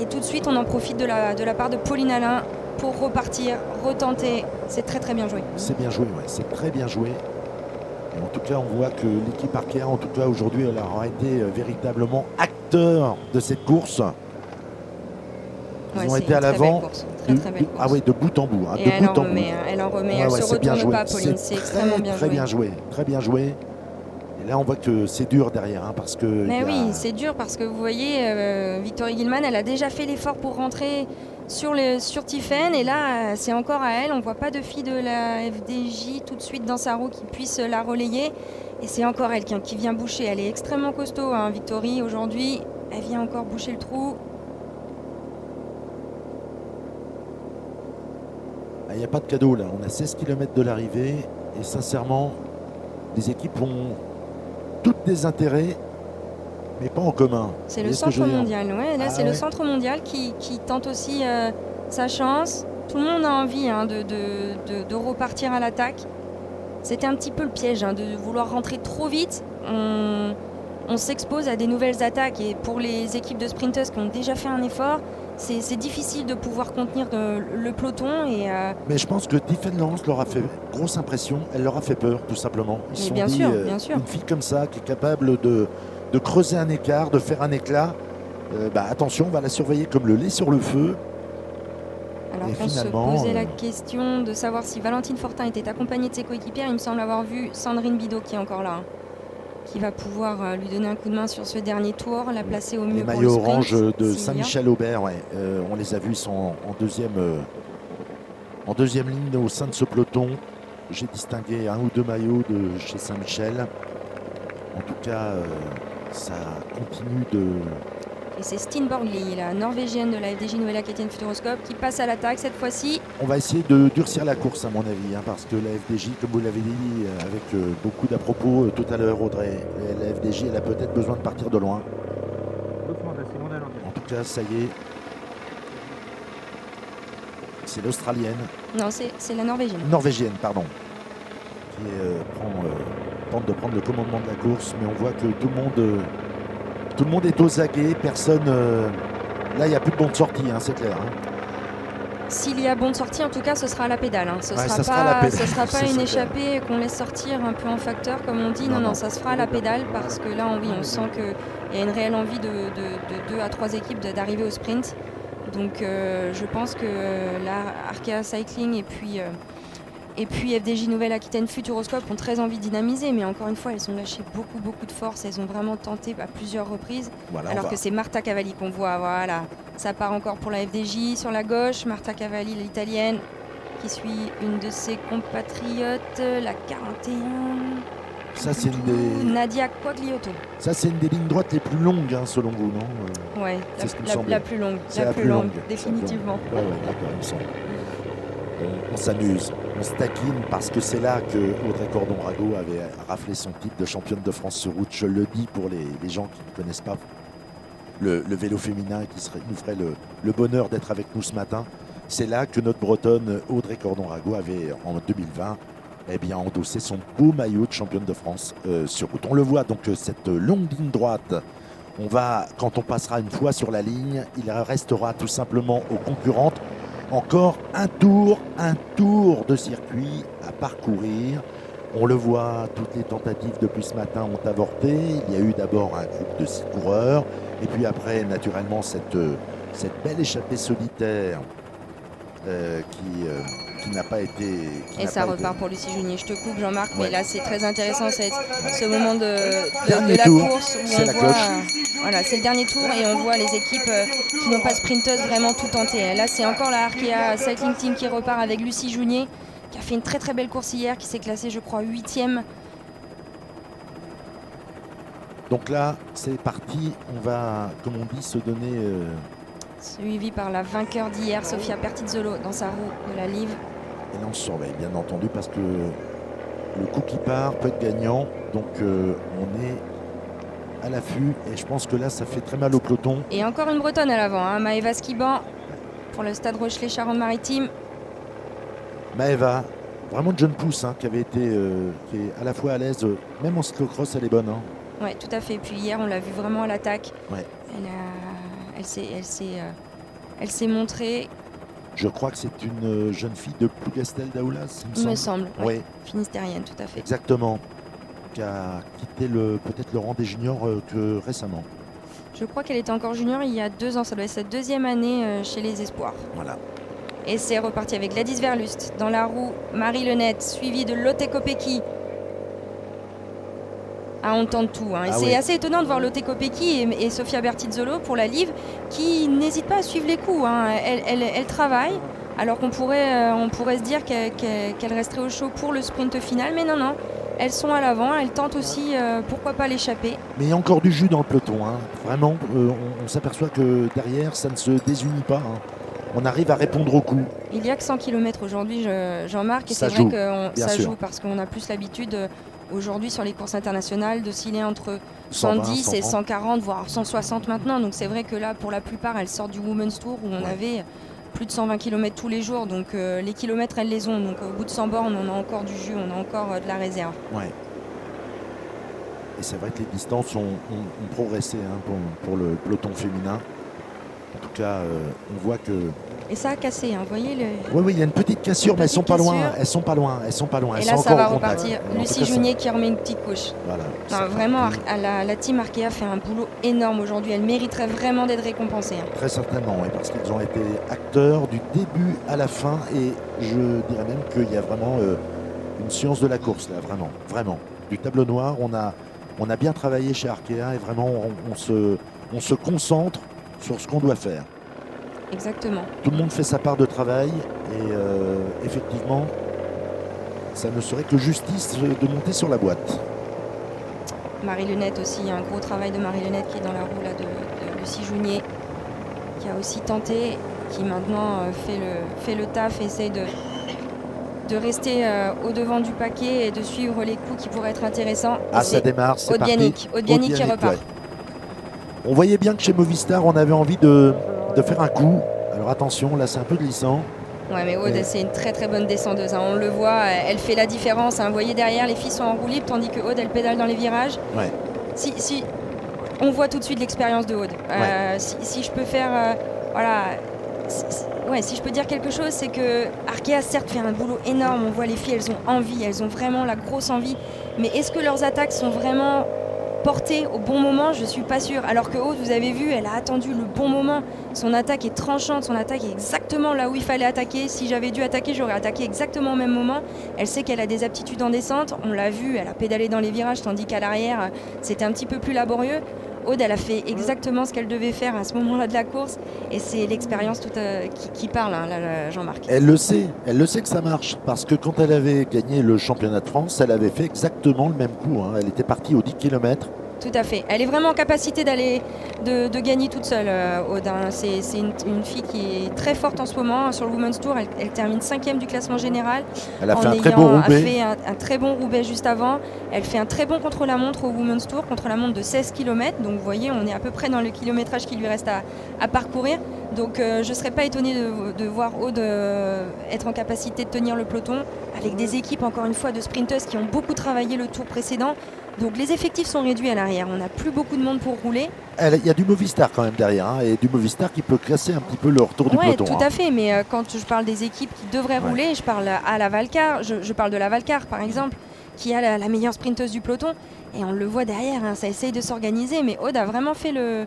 Et tout de suite, on en profite de la part de Pauline Alain pour repartir, retenter. C'est très très bien joué. C'est bien joué, ouais. C'est très bien joué. Et en tout cas, on voit que l'équipe Arkea, en tout cas aujourd'hui, elle aura été véritablement acteur de cette course. Ils ont été à l'avant. Ah oui, de bout en bout. Hein, elle en remet. Elle ne se retourne pas, Pauline. C'est extrêmement bien joué. Très bien joué. Très bien joué. Et là, on voit que c'est dur derrière, parce que. Mais oui, c'est dur parce que vous voyez, Victory Gilman, elle a déjà fait l'effort pour rentrer sur Tiffaine, et là, c'est encore à elle. On ne voit pas de fille de la FDJ tout de suite dans sa roue qui puisse la relayer. Et c'est encore elle qui vient boucher. Elle est extrêmement costaud, hein, Victory, aujourd'hui. Elle vient encore boucher le trou. Il n'y a pas de cadeau là. On a 16 km de l'arrivée et sincèrement, les équipes ont toutes des intérêts, mais pas en commun. C'est le centre mondial, ouais. Là, c'est le centre mondial qui tente aussi sa chance. Tout le monde a envie de repartir à l'attaque. C'était un petit peu le piège de vouloir rentrer trop vite. On s'expose à des nouvelles attaques et pour les équipes de sprinteuses qui ont déjà fait un effort, c'est difficile de pouvoir contenir le peloton. Mais je pense que Tiffaine Laurens leur a fait grosse impression. Elle leur a fait peur, tout simplement. Ils se sont bien dit, sûr, bien sûr. Une fille comme ça, qui est capable de creuser un écart, de faire un éclat. Attention, on va la surveiller comme le lait sur le feu. Alors qu'on se posait la question de savoir si Valentine Fortin était accompagnée de ses coéquipières, il me semble avoir vu Sandrine Bidot qui est encore là, qui va pouvoir lui donner un coup de main sur ce dernier tour, la placer au mieux pour le sprint. Les maillots orange de Saint-Michel-Aubert, on les a vus, ils sont en deuxième ligne au sein de ce peloton. J'ai distingué un ou deux maillots de chez Saint-Michel. En tout cas, ça continue de... Et c'est Stine Borgli, la norvégienne de la FDJ Nouvelle-Aquitaine Futuroscope, qui passe à l'attaque cette fois-ci. On va essayer de durcir la course à mon avis, parce que la FDJ, comme vous l'avez dit, avec beaucoup d'à-propos tout à l'heure, Audrey, la FDJ, elle a peut-être besoin de partir de loin. En tout cas, ça y est. C'est l'Australienne. Non, c'est la Norvégienne. Norvégienne, pardon. Qui tente de prendre le commandement de la course, mais on voit que tout le monde est aux aguets. Personne... là, il n'y a plus de bon de sortie, c'est clair. S'il y a bon de sortie, en tout cas, ce sera à la pédale. Ce ne sera pas une échappée qu'on laisse sortir un peu en facteur, comme on dit. Non, ça se fera à la pédale, parce que là, on sent qu'il y a une réelle envie de 2 à 3 équipes d'arriver au sprint. Donc je pense que là, Arkea Cycling et puis Et puis FDJ Nouvelle-Aquitaine Futuroscope ont très envie de dynamiser, mais encore une fois, elles ont lâché beaucoup de force. Elles ont vraiment tenté à plusieurs reprises. Voilà, alors que c'est Marta Cavalli qu'on voit. Voilà, ça part encore pour la FDJ sur la gauche. Marta Cavalli, l'italienne, qui suit une de ses compatriotes, la 41. Ça, c'est une des... Nadia Quagliotto. Ça, c'est une des lignes droites les plus longues, hein, selon vous, non? Ouais, c'est ce qui me la semblait. plus longue. C'est la plus longue, C'est définitivement. Ouais, d'accord, il me semble. On s'amuse, on se taquine parce que c'est là que Audrey Cordon-Rago avait raflé son titre de championne de France sur route. Je le dis pour les gens qui ne connaissent pas le vélo féminin et qui nous ferait le bonheur d'être avec nous ce matin. C'est là que notre Bretonne Audrey Cordon-Rago avait en 2020 endossé son beau maillot de championne de France sur route. On le voit donc cette longue ligne droite. Quand on passera une fois sur la ligne, il restera tout simplement aux concurrentes encore un tour de circuit à parcourir. On le voit, toutes les tentatives depuis ce matin ont avorté. Il y a eu d'abord un groupe de 6 coureurs et puis après naturellement cette belle échappée solitaire qui n'a pas été... Et ça repart pour Lucie Junier. Je te coupe Jean-Marc, mais là c'est très intéressant ce moment de la course où on voit... Voilà, c'est le dernier tour et on voit les équipes qui n'ont pas sprinteuse vraiment tout tenter. Là c'est encore la Arkea Cycling Team qui repart avec Lucie Junier, qui a fait une très belle course hier, qui s'est classée je crois 8e. Donc là c'est parti, on va comme on dit se donner... Suivi par la vainqueur d'hier, Sofia Pertizzolo, dans sa roue de la Live. Et là on se surveille bien entendu parce que le coup qui part peut être gagnant. Donc on est à l'affût et je pense que là ça fait très mal au peloton. Et encore une Bretonne à l'avant, hein, Maëva Skiban pour le Stade Rochelet Charente-Maritime. Maëva, vraiment de jeune pousse hein, qui est à la fois à l'aise, même en cyclocross elle est bonne. Hein. Oui, tout à fait. Puis hier on l'a vu vraiment à l'attaque. Ouais. Elle s'est montrée. Je crois que c'est une jeune fille de Plougastel d'Aoulas, il me semble. Oui. Finistérienne, tout à fait. Exactement. Qui a quitté peut-être le rang des juniors que récemment. Je crois qu'elle était encore junior il y a 2 ans. Ça doit être sa 2e année chez les Espoirs. Voilà. Et c'est reparti avec Gladys Verlust dans la roue. Marie Lenette, suivie de Lotte Kopecky. Ah, on tente tout. Hein. Et c'est assez étonnant de voir Lotte Kopecky et Sofia Bertizzolo pour la Live qui n'hésitent pas à suivre les coups. Hein. Elle travaille, alors qu'on pourrait se dire qu'elle resterait au chaud pour le sprint final. Mais non. Elles sont à l'avant, elles tentent aussi, pourquoi pas l'échapper. Mais il y a encore du jus dans le peloton. Hein. Vraiment, on s'aperçoit que derrière, ça ne se désunit pas. Hein. On arrive à répondre aux coups. Il n'y a que 100 km aujourd'hui, Jean-Marc. Et c'est vrai que ça joue parce qu'on a plus l'habitude... aujourd'hui sur les courses internationales d'osciller entre 110 et 140 voire 160 maintenant, donc c'est vrai que là pour la plupart elles sortent du Women's Tour où on avait plus de 120 km tous les jours, donc les kilomètres elles les ont, donc au bout de 100 bornes on a encore du jus, on a encore de la réserve. Ouais. Et c'est vrai que les distances ont progressé hein, pour le peloton féminin. En tout cas on voit que... Et ça a cassé, hein, vous voyez Oui, il y a une petite cassure, mais elles sont pas loin. Et là, ça va repartir. Lucie Junier qui remet une petite couche. Voilà. Non, vraiment, la team Arkea fait un boulot énorme aujourd'hui. Elle mériterait vraiment d'être récompensée. Hein. Très certainement, oui, parce qu'ils ont été acteurs du début à la fin. Et je dirais même qu'il y a vraiment une science de la course, là, vraiment. Du tableau noir, on a bien travaillé chez Arkea et vraiment, on se concentre sur ce qu'on doit faire. Exactement. Tout le monde fait sa part de travail et effectivement, ça ne serait que justice de monter sur la boîte. Marie Lenette aussi, un gros travail de Marie Lenette qui est dans la roue là, de Lucie Junier, qui a aussi tenté, qui maintenant fait le taf, essaye de rester au devant du paquet et de suivre les coups qui pourraient être intéressants. Ah, ça démarre, c'est parti. Aude Bianic qui repart. Ouais. On voyait bien que chez Movistar, on avait envie de faire un coup. Alors attention, là c'est un peu glissant. Ouais, mais Aude, c'est une très très bonne descendeuse. Hein. On le voit, elle fait la différence. Hein. Vous voyez derrière, les filles sont en roue libre, tandis que Aude, elle pédale dans les virages. Ouais. Si on voit tout de suite l'expérience de Aude. Si je peux faire, si je peux dire quelque chose, c'est que Arkea certes fait un boulot énorme. On voit les filles, elles ont envie, elles ont vraiment la grosse envie. Mais est-ce que leurs attaques sont vraiment porter au bon moment, je suis pas sûre. Alors que Aude, vous avez vu, elle a attendu le bon moment. Son attaque est tranchante, son attaque est exactement là où il fallait attaquer. Si j'avais dû attaquer, j'aurais attaqué exactement au même moment. Elle sait qu'elle a des aptitudes en descente, on l'a vu, elle a pédalé dans les virages, tandis qu'à l'arrière, c'était un petit peu plus laborieux. Aude, elle a fait exactement ce qu'elle devait faire à ce moment-là de la course. Et c'est l'expérience qui parle, hein, là, Jean-Marc. Elle le sait que ça marche. Parce que quand elle avait gagné le championnat de France, elle avait fait exactement le même coup. Hein. Elle était partie aux 10 km. Tout à fait. Elle est vraiment en capacité de gagner toute seule, Aude. Hein. C'est une fille qui est très forte en ce moment. Sur le Women's Tour, elle termine 5e du classement général. Elle a fait un très bon Roubaix. Elle a fait un très bon Roubaix juste avant. Elle fait un très bon contre-la-montre au Women's Tour, contre-la-montre de 16 km. Donc vous voyez, on est à peu près dans le kilométrage qui lui reste à parcourir. Donc je ne serais pas étonnée de voir Aude être en capacité de tenir le peloton avec des équipes, encore une fois, de sprinteuses qui ont beaucoup travaillé le tour précédent. Donc les effectifs sont réduits à l'arrière, on n'a plus beaucoup de monde pour rouler. Il y a du Movistar quand même derrière, hein, et du Movistar qui peut casser un petit peu le retour du peloton. Oui, tout à fait, mais quand je parle des équipes qui devraient rouler, je parle à la Valcar, je parle de la Valcar par exemple, qui a la meilleure sprinteuse du peloton, et on le voit derrière, hein, ça essaye de s'organiser, mais Aude a vraiment fait le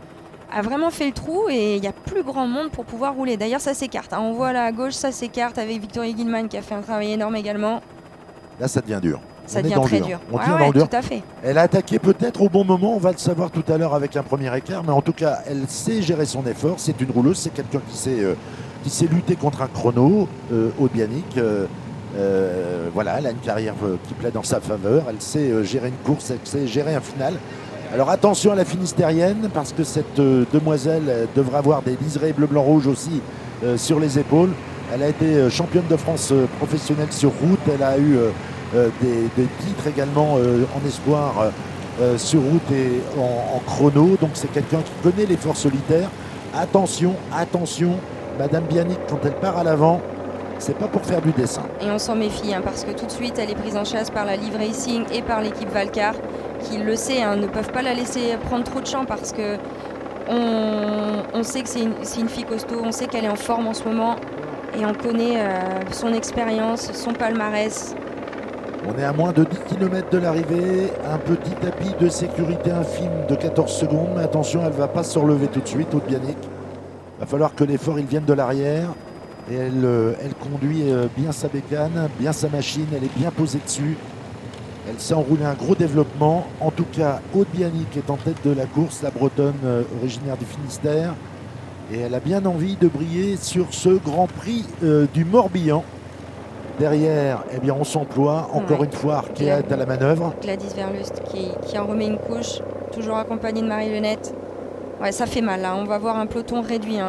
trou et il n'y a plus grand monde pour pouvoir rouler. D'ailleurs ça s'écarte, hein, on voit là à gauche, ça s'écarte avec Victoria Gilman qui a fait un travail énorme également. Là ça devient dur. Ça devient très dur. On tient dans le dur. Tout à fait. Elle a attaqué peut-être au bon moment, on va le savoir tout à l'heure avec un premier écart, mais en tout cas, elle sait gérer son effort. C'est une rouleuse, c'est quelqu'un qui sait lutter contre un chrono, Aude Bianic. Voilà, elle a une carrière qui plaît dans sa faveur. Elle sait gérer une course, elle sait gérer un final. Alors attention à la finistérienne, parce que cette demoiselle devrait avoir des liserés bleu-blanc-rouge aussi sur les épaules. Elle a été championne de France professionnelle sur route. Elle a eu des titres également en espoir sur route et en chrono. Donc c'est quelqu'un qui connaît l'effort solitaire. Attention, Madame Bianic, quand elle part à l'avant, c'est pas pour faire du dessin. Et on s'en méfie, hein, parce que tout de suite, elle est prise en chasse par la Liv Racing et par l'équipe Valcar, qui le sait, hein, ne peuvent pas la laisser prendre trop de champ parce que on sait que c'est une fille costaud, on sait qu'elle est en forme en ce moment et on connaît son expérience, son palmarès. On est à moins de 10 km de l'arrivée, un petit tapis de sécurité infime de 14 secondes, mais attention, elle ne va pas se relever tout de suite, Aude Bianic. Il va falloir que l'effort il vienne de l'arrière. Et elle conduit bien sa bécane, bien sa machine, elle est bien posée dessus. Elle sait enrouler un gros développement. En tout cas, Aude Bianic est en tête de la course, la Bretonne originaire du Finistère. Et elle a bien envie de briller sur ce Grand Prix du Morbihan. Derrière, eh bien, on s'emploie, encore une fois, Arkea est à la manœuvre. Gladys Verlust qui en remet une couche, toujours accompagnée de Marie-Lenette. Ouais, ça fait mal, là. On va voir un peloton réduit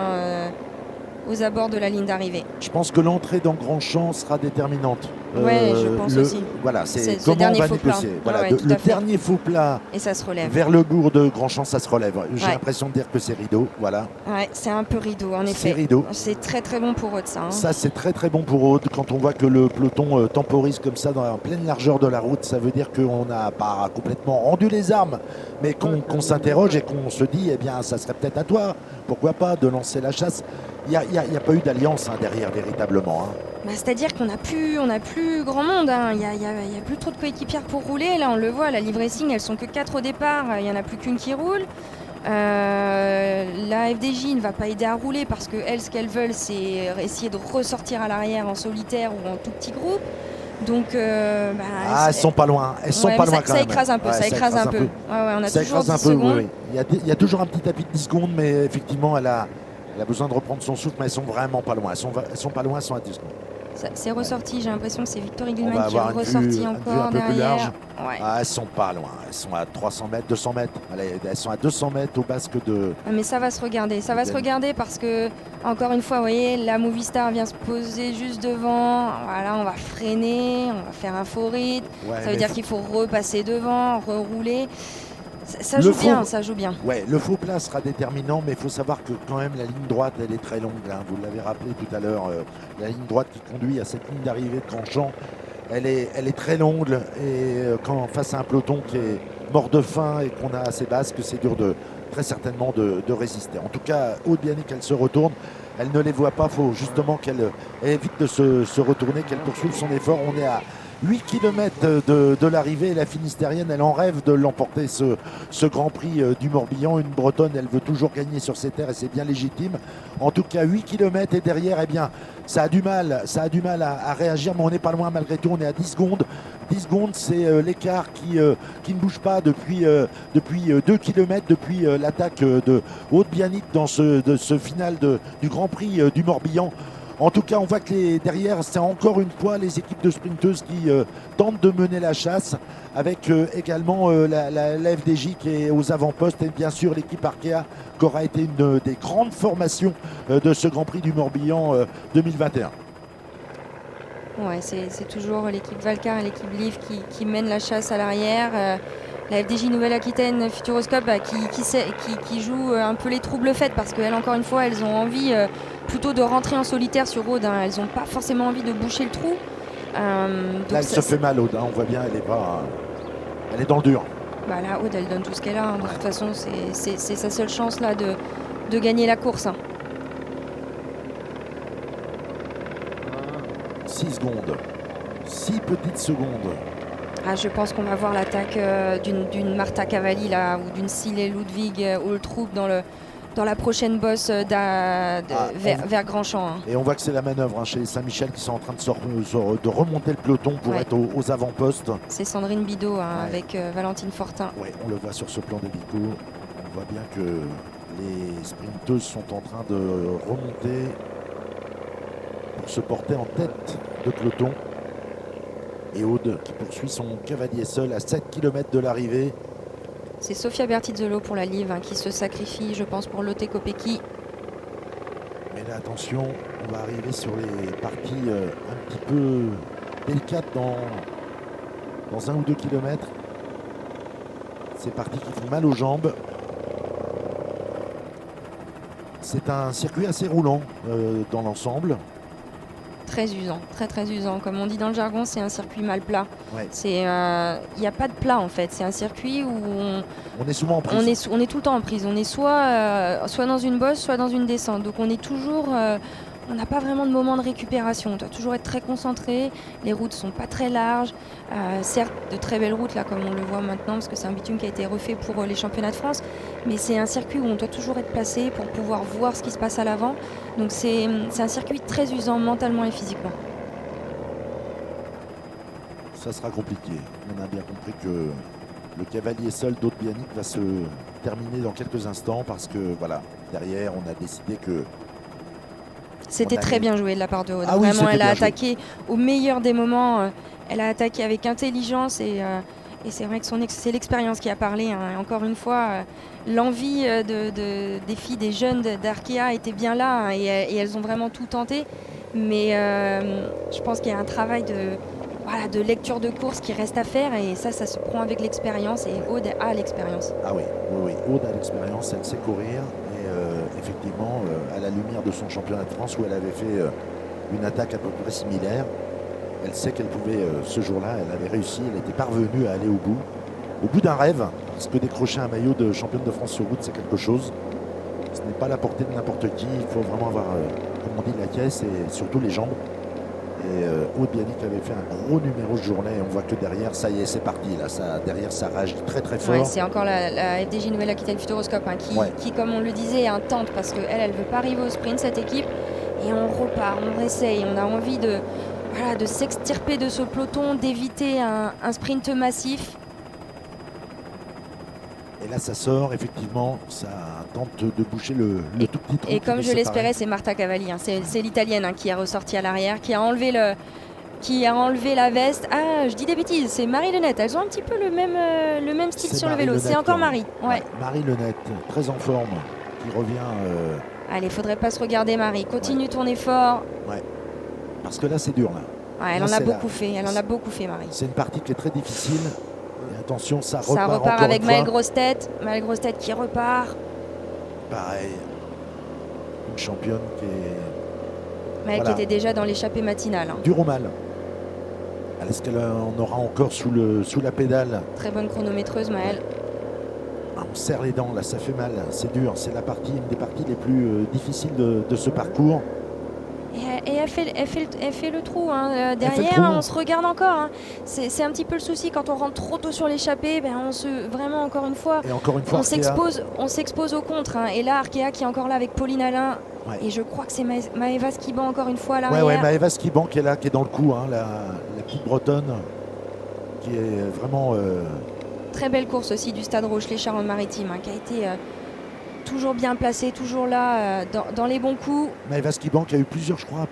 aux abords de la ligne d'arrivée. Je pense que l'entrée dans Grandchamp sera déterminante. Oui, je pense aussi. Voilà, c'est comment on va négocier. Voilà, le dernier faux plat et ça se relève. Vers le bourg de Grandchamp, ça se relève. J'ai l'impression de dire que c'est rideau. Voilà. Ouais, c'est un peu rideau, en effet. C'est rideau. C'est très très bon pour Aude, ça. Hein. Ça, c'est très très bon pour Aude. Quand on voit que le peloton temporise comme ça en pleine largeur de la route, ça veut dire qu'on n'a pas complètement rendu les armes, mais qu'on s'interroge et qu'on se dit, eh bien, ça serait peut-être à toi, pourquoi pas, de lancer la chasse. Il n'y a pas eu d'alliance derrière, véritablement. Hein. Bah, c'est-à-dire qu'on n'a plus grand monde. Hein. Il n'y a plus trop de coéquipières pour rouler. Là, on le voit, la Liv Racing, elles sont que 4 au départ. Il n'y en a plus qu'une qui roule. La FDJ ne va pas aider à rouler parce qu'elles, ce qu'elles veulent, c'est essayer de ressortir à l'arrière en solitaire ou en tout petit groupe. Donc, elles sont pas loin. Elles sont pas loin quand même. Ça écrase un peu. Ça écrase un peu. Ouais, on a ça toujours 10 écrase un peu. secondes. Oui. Il y a toujours un petit tapis de 10 secondes, mais effectivement, elle a besoin de reprendre son souffle, mais elles sont vraiment pas loin. Elles sont pas loin, elles sont à 10 secondes. C'est ressorti, j'ai l'impression que c'est Victoria Gilman qui est ressorti encore un peu plus large. Ouais. Elles sont pas loin, elles sont à 300 mètres, 200 mètres. Allez, elles sont à 200 mètres au basque de... Mais ça va se regarder, parce que, encore une fois, vous voyez, la Movistar vient se poser juste devant. Voilà, on va freiner, on va faire un faux rythme. Ouais, ça veut dire qu'il faut repasser devant, rerouler. Ça joue bien. Ouais, le faux plat sera déterminant, mais il faut savoir que quand même la ligne droite, elle est très longue. Hein. Vous l'avez rappelé tout à l'heure, la ligne droite qui conduit à cette ligne d'arrivée de Grandchamp, elle est très longue. Et quand face à un peloton qui est mort de faim et qu'on a assez basse, que c'est dur très certainement de résister. En tout cas, Aude Bianic, elle se retourne. Elle ne les voit pas. Il faut justement qu'elle évite de se retourner, qu'elle poursuive son effort. On est à 8 km de l'arrivée. La Finistérienne, elle en rêve de l'emporter ce Grand Prix du Morbihan. Une Bretonne, elle veut toujours gagner sur ses terres et c'est bien légitime. En tout cas, 8 km et derrière, eh bien, ça a du mal à réagir, mais on n'est pas loin malgré tout. On est à 10 secondes. 10 secondes, c'est l'écart qui ne bouge pas depuis 2 km, depuis l'attaque de Aude Bianic dans ce final du Grand Prix du Morbihan. En tout cas, on voit que derrière, c'est encore une fois les équipes de sprinteuses qui tentent de mener la chasse, avec également la FDJ qui est aux avant-postes et bien sûr l'équipe Arkea qui aura été une des grandes formations de ce Grand Prix du Morbihan 2021. Ouais, c'est toujours l'équipe Valcar et l'équipe Liv qui mènent la chasse à l'arrière. La FDJ Nouvelle-Aquitaine Futuroscope qui joue un peu les troubles faits parce qu'elles, encore une fois, elles ont envie plutôt de rentrer en solitaire sur Aude. Hein. Elles n'ont pas forcément envie de boucher le trou. Là, elle se fait mal, Aude. Hein. On voit bien, elle est dans le dur. Bah là, Aude, elle donne tout ce qu'elle a. Hein. De toute façon, c'est sa seule chance là de gagner la course. Hein. 6 secondes. 6 petites secondes. Ah, je pense qu'on va voir l'attaque d'une Marta Cavalli là, ou d'une Silé Ludwig Oltrup dans la prochaine bosse vers Grandchamp. Hein. Et on voit que c'est la manœuvre chez Saint-Michel qui sont en train de remonter le peloton pour être aux avant-postes. C'est Sandrine Bidot avec Valentine Fortin. Oui, on le voit sur ce plan d'hélico. On voit bien que les sprinteuses sont en train de remonter pour se porter en tête de peloton. Et Aude qui poursuit son cavalier seul à 7 km de l'arrivée. C'est Sofia Bertizzolo pour la Liv qui se sacrifie, je pense, pour Lotte Kopecky. Mais là, attention, on va arriver sur les parties un petit peu délicates dans 1 ou 2 kilomètres. Ces parties qui font mal aux jambes. C'est un circuit assez roulant dans l'ensemble. Très usant, très usant. Comme on dit dans le jargon, c'est un circuit mal plat. Ouais. Il n'y a pas de plat en fait. C'est un circuit où on est souvent en prise. On est tout le temps en prise. On est soit dans une bosse, soit dans une descente. Donc on est toujours... on n'a pas vraiment de moment de récupération. On doit toujours être très concentré. Les routes sont pas très larges. Certes, de très belles routes là, comme on le voit maintenant, parce que c'est un bitume qui a été refait pour les championnats de France. Mais c'est un circuit où on doit toujours être placé pour pouvoir voir ce qui se passe à l'avant. Donc c'est un circuit très usant mentalement et physiquement. Ça sera compliqué. On a bien compris que le cavalier seul d'Aude Bianic va se terminer dans quelques instants parce que voilà, derrière on a décidé que c'était très bien joué de la part de Aude. Ah oui, vraiment, elle a attaqué au joué. meilleur des moments. Elle a attaqué avec intelligence et c'est vrai que c'est l'expérience qui a parlé. Hein. Encore une fois, l'envie des filles, des jeunes d'Arkea était bien là hein, et elles ont vraiment tout tenté. Mais je pense qu'il y a un travail de lecture de course qui reste à faire et ça se prend avec l'expérience et Aude a l'expérience. Ah oui, Aude a l'expérience, elle sait courir. Effectivement, à la lumière de son championnat de France où elle avait fait une attaque à peu près similaire, elle sait qu'elle pouvait, ce jour-là, elle avait réussi, elle était parvenue à aller au bout d'un rêve, parce que décrocher un maillot de championne de France sur route, c'est quelque chose. Ce n'est pas la portée de n'importe qui, il faut vraiment avoir, comme on dit, la caisse et surtout les jambes. Et Aude Bianic avait fait un gros numéro de journée et on voit que derrière, ça y est, c'est parti. Là, derrière, ça rage très très fort. Ouais, c'est encore la FDJ Nouvelle-Aquitaine Futuroscope hein, qui, comme on le disait, tente parce qu'elle ne veut pas arriver au sprint, cette équipe. Et on repart, on réessaye, on a envie de s'extirper de ce peloton, d'éviter un sprint massif. Et là, ça sort, effectivement, ça tente de boucher le tout petit trou. Et comme je l'espérais, c'est Marta Cavalli. Hein. C'est l'Italienne qui est ressortie à l'arrière, qui a enlevé la veste. Ah, je dis des bêtises, c'est Marie Lenette. Elles ont un petit peu le même style sur le vélo. C'est encore Marie. Ouais. Marie Lenette, très en forme, qui revient... Allez, il faudrait pas se regarder, Marie. Continue ton effort. Ouais. Parce que là, c'est dur, là. Ouais, elle en a beaucoup fait. Elle en a beaucoup fait, Marie. C'est une partie qui est très difficile. Et attention, ça repart. Ça repart avec Maëlle Grosse-Tête. Maëlle Grosse-Tête qui repart. Pareil. Une championne qui est... Maëlle qui était déjà dans l'échappée matinale. Hein. Dur ou mal. Est-ce qu'elle en aura encore sous la pédale? Très bonne chronométreuse, Maëlle. On serre les dents, là, ça fait mal. C'est dur. C'est une des parties les plus difficiles de ce parcours. Et Et elle fait le trou. Hein. Derrière, trou. on se regarde encore. Hein. C'est un petit peu le souci quand on rentre trop tôt sur l'échappée. Vraiment, encore une fois, on s'expose au contre. Hein. Et là, Arkea qui est encore là avec Pauline Alain. Ouais. Et je crois que c'est Maëva Skiban encore une fois à l'arrière. Ouais, Maëva Skiban qui est là, qui est dans le coup. Hein, la petite bretonne qui est vraiment... Très belle course aussi du Stade Rochelet Charente-Maritime, hein, qui a été toujours bien placée, toujours là dans les bons coups. Maëva Skiban qui a eu plusieurs fois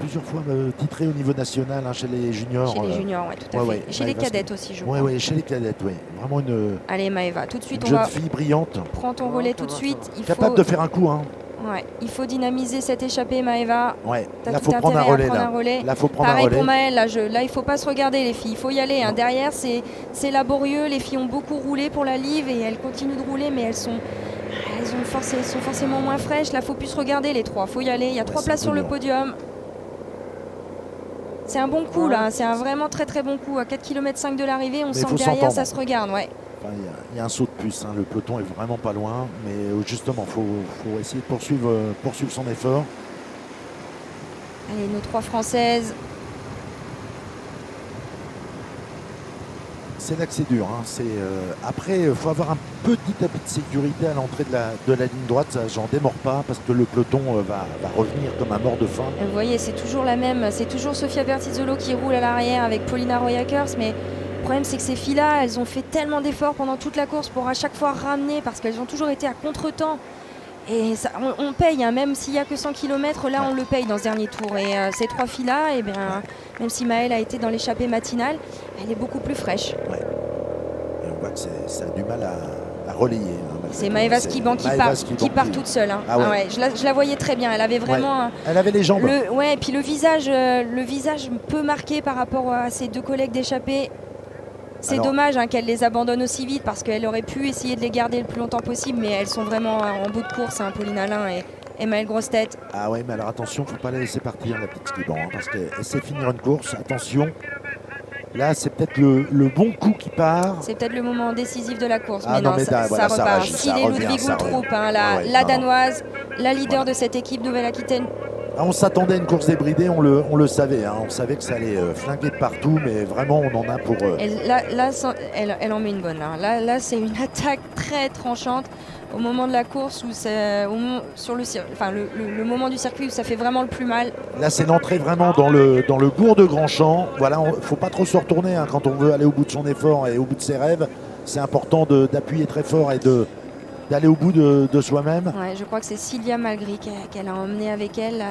titré au niveau national, hein, chez les juniors. Chez les juniors, oui, tout à fait. Et chez les cadettes aussi, je crois. Oui, chez les cadettes, oui. Vraiment une... Allez Maëva, tout de suite, jeune fille brillante. Prends ton relais tout de suite. Capable de faire un coup, hein. Ouais, il faut dynamiser cette échappée, Maëva. Ouais, là, faut prendre un relais. Là, faut prendre Pareil un relais. pour Maëlle, là, il faut pas se regarder, les filles. Il faut y aller. Hein. Derrière, c'est laborieux. Les filles ont beaucoup roulé pour la Live et elles continuent de rouler, mais elles sont forcément moins fraîches. Là, faut plus se regarder, les trois. Faut y aller. Il y a 3 places sur le podium. C'est un bon coup, là. C'est un vraiment très très bon coup. À 4,5 km de l'arrivée, on sent que derrière, ça se regarde. Ouais. Enfin, il y a un saut de puce, hein. Le peloton est vraiment pas loin, mais justement, faut essayer de poursuivre son effort. Allez, nos 3 Françaises. C'est là que c'est dur. Hein. Après, il faut avoir un petit tapis de sécurité à l'entrée de la ligne droite. Ça, j'en démords pas parce que le peloton va revenir comme un mort de faim. Vous voyez, c'est toujours la même. C'est toujours Sofia Bertizzolo qui roule à l'arrière avec Paulina Royakers, mais le problème, c'est que ces filles-là, elles ont fait tellement d'efforts pendant toute la course pour à chaque fois ramener, parce qu'elles ont toujours été à contre-temps. Et ça, on paye, hein, même s'il n'y a que 100 km, là, on le paye dans ce dernier tour. Et ces 3 filles-là, même si Maëlle a été dans l'échappée matinale, elle est beaucoup plus fraîche. Ouais. Et on voit que ça a du mal à relayer. Hein, c'est Maëva Skiban qui part toute seule. Hein. Ah ouais. Je la voyais très bien. Elle avait vraiment... Elle avait les jambes. Et puis le visage peu marqué par rapport à ses 2 collègues d'échappée. C'est dommage qu'elle les abandonne aussi vite parce qu'elle aurait pu essayer de les garder le plus longtemps possible, mais elles sont vraiment en bout de course, hein, Pauline Alain et Maëlle Grosse-Tête. Ah ouais, mais alors attention, faut pas la laisser partir, la petite Skiban, hein, parce qu'elle sait finir une course. Attention, là c'est peut-être le bon coup qui part. C'est peut-être le moment décisif de la course, ça repart. Silly Ludwig-Ultrup, la danoise, la leader de cette équipe Nouvelle-Aquitaine. Ah, on s'attendait à une course débridée, on le savait. Hein. On savait que ça allait flinguer de partout, mais vraiment, on en a pour... Elle en met une bonne. Là c'est une attaque très tranchante au moment de la course, où sur le moment du circuit où ça fait vraiment le plus mal. Là, c'est l'entrée vraiment dans le bourg de Grandchamp. Voilà, faut pas trop se retourner hein, quand on veut aller au bout de son effort et au bout de ses rêves. C'est important d'appuyer très fort et d'aller au bout de soi-même. Ouais, je crois que c'est Sylvia Malgry qu'elle a emmené avec elle.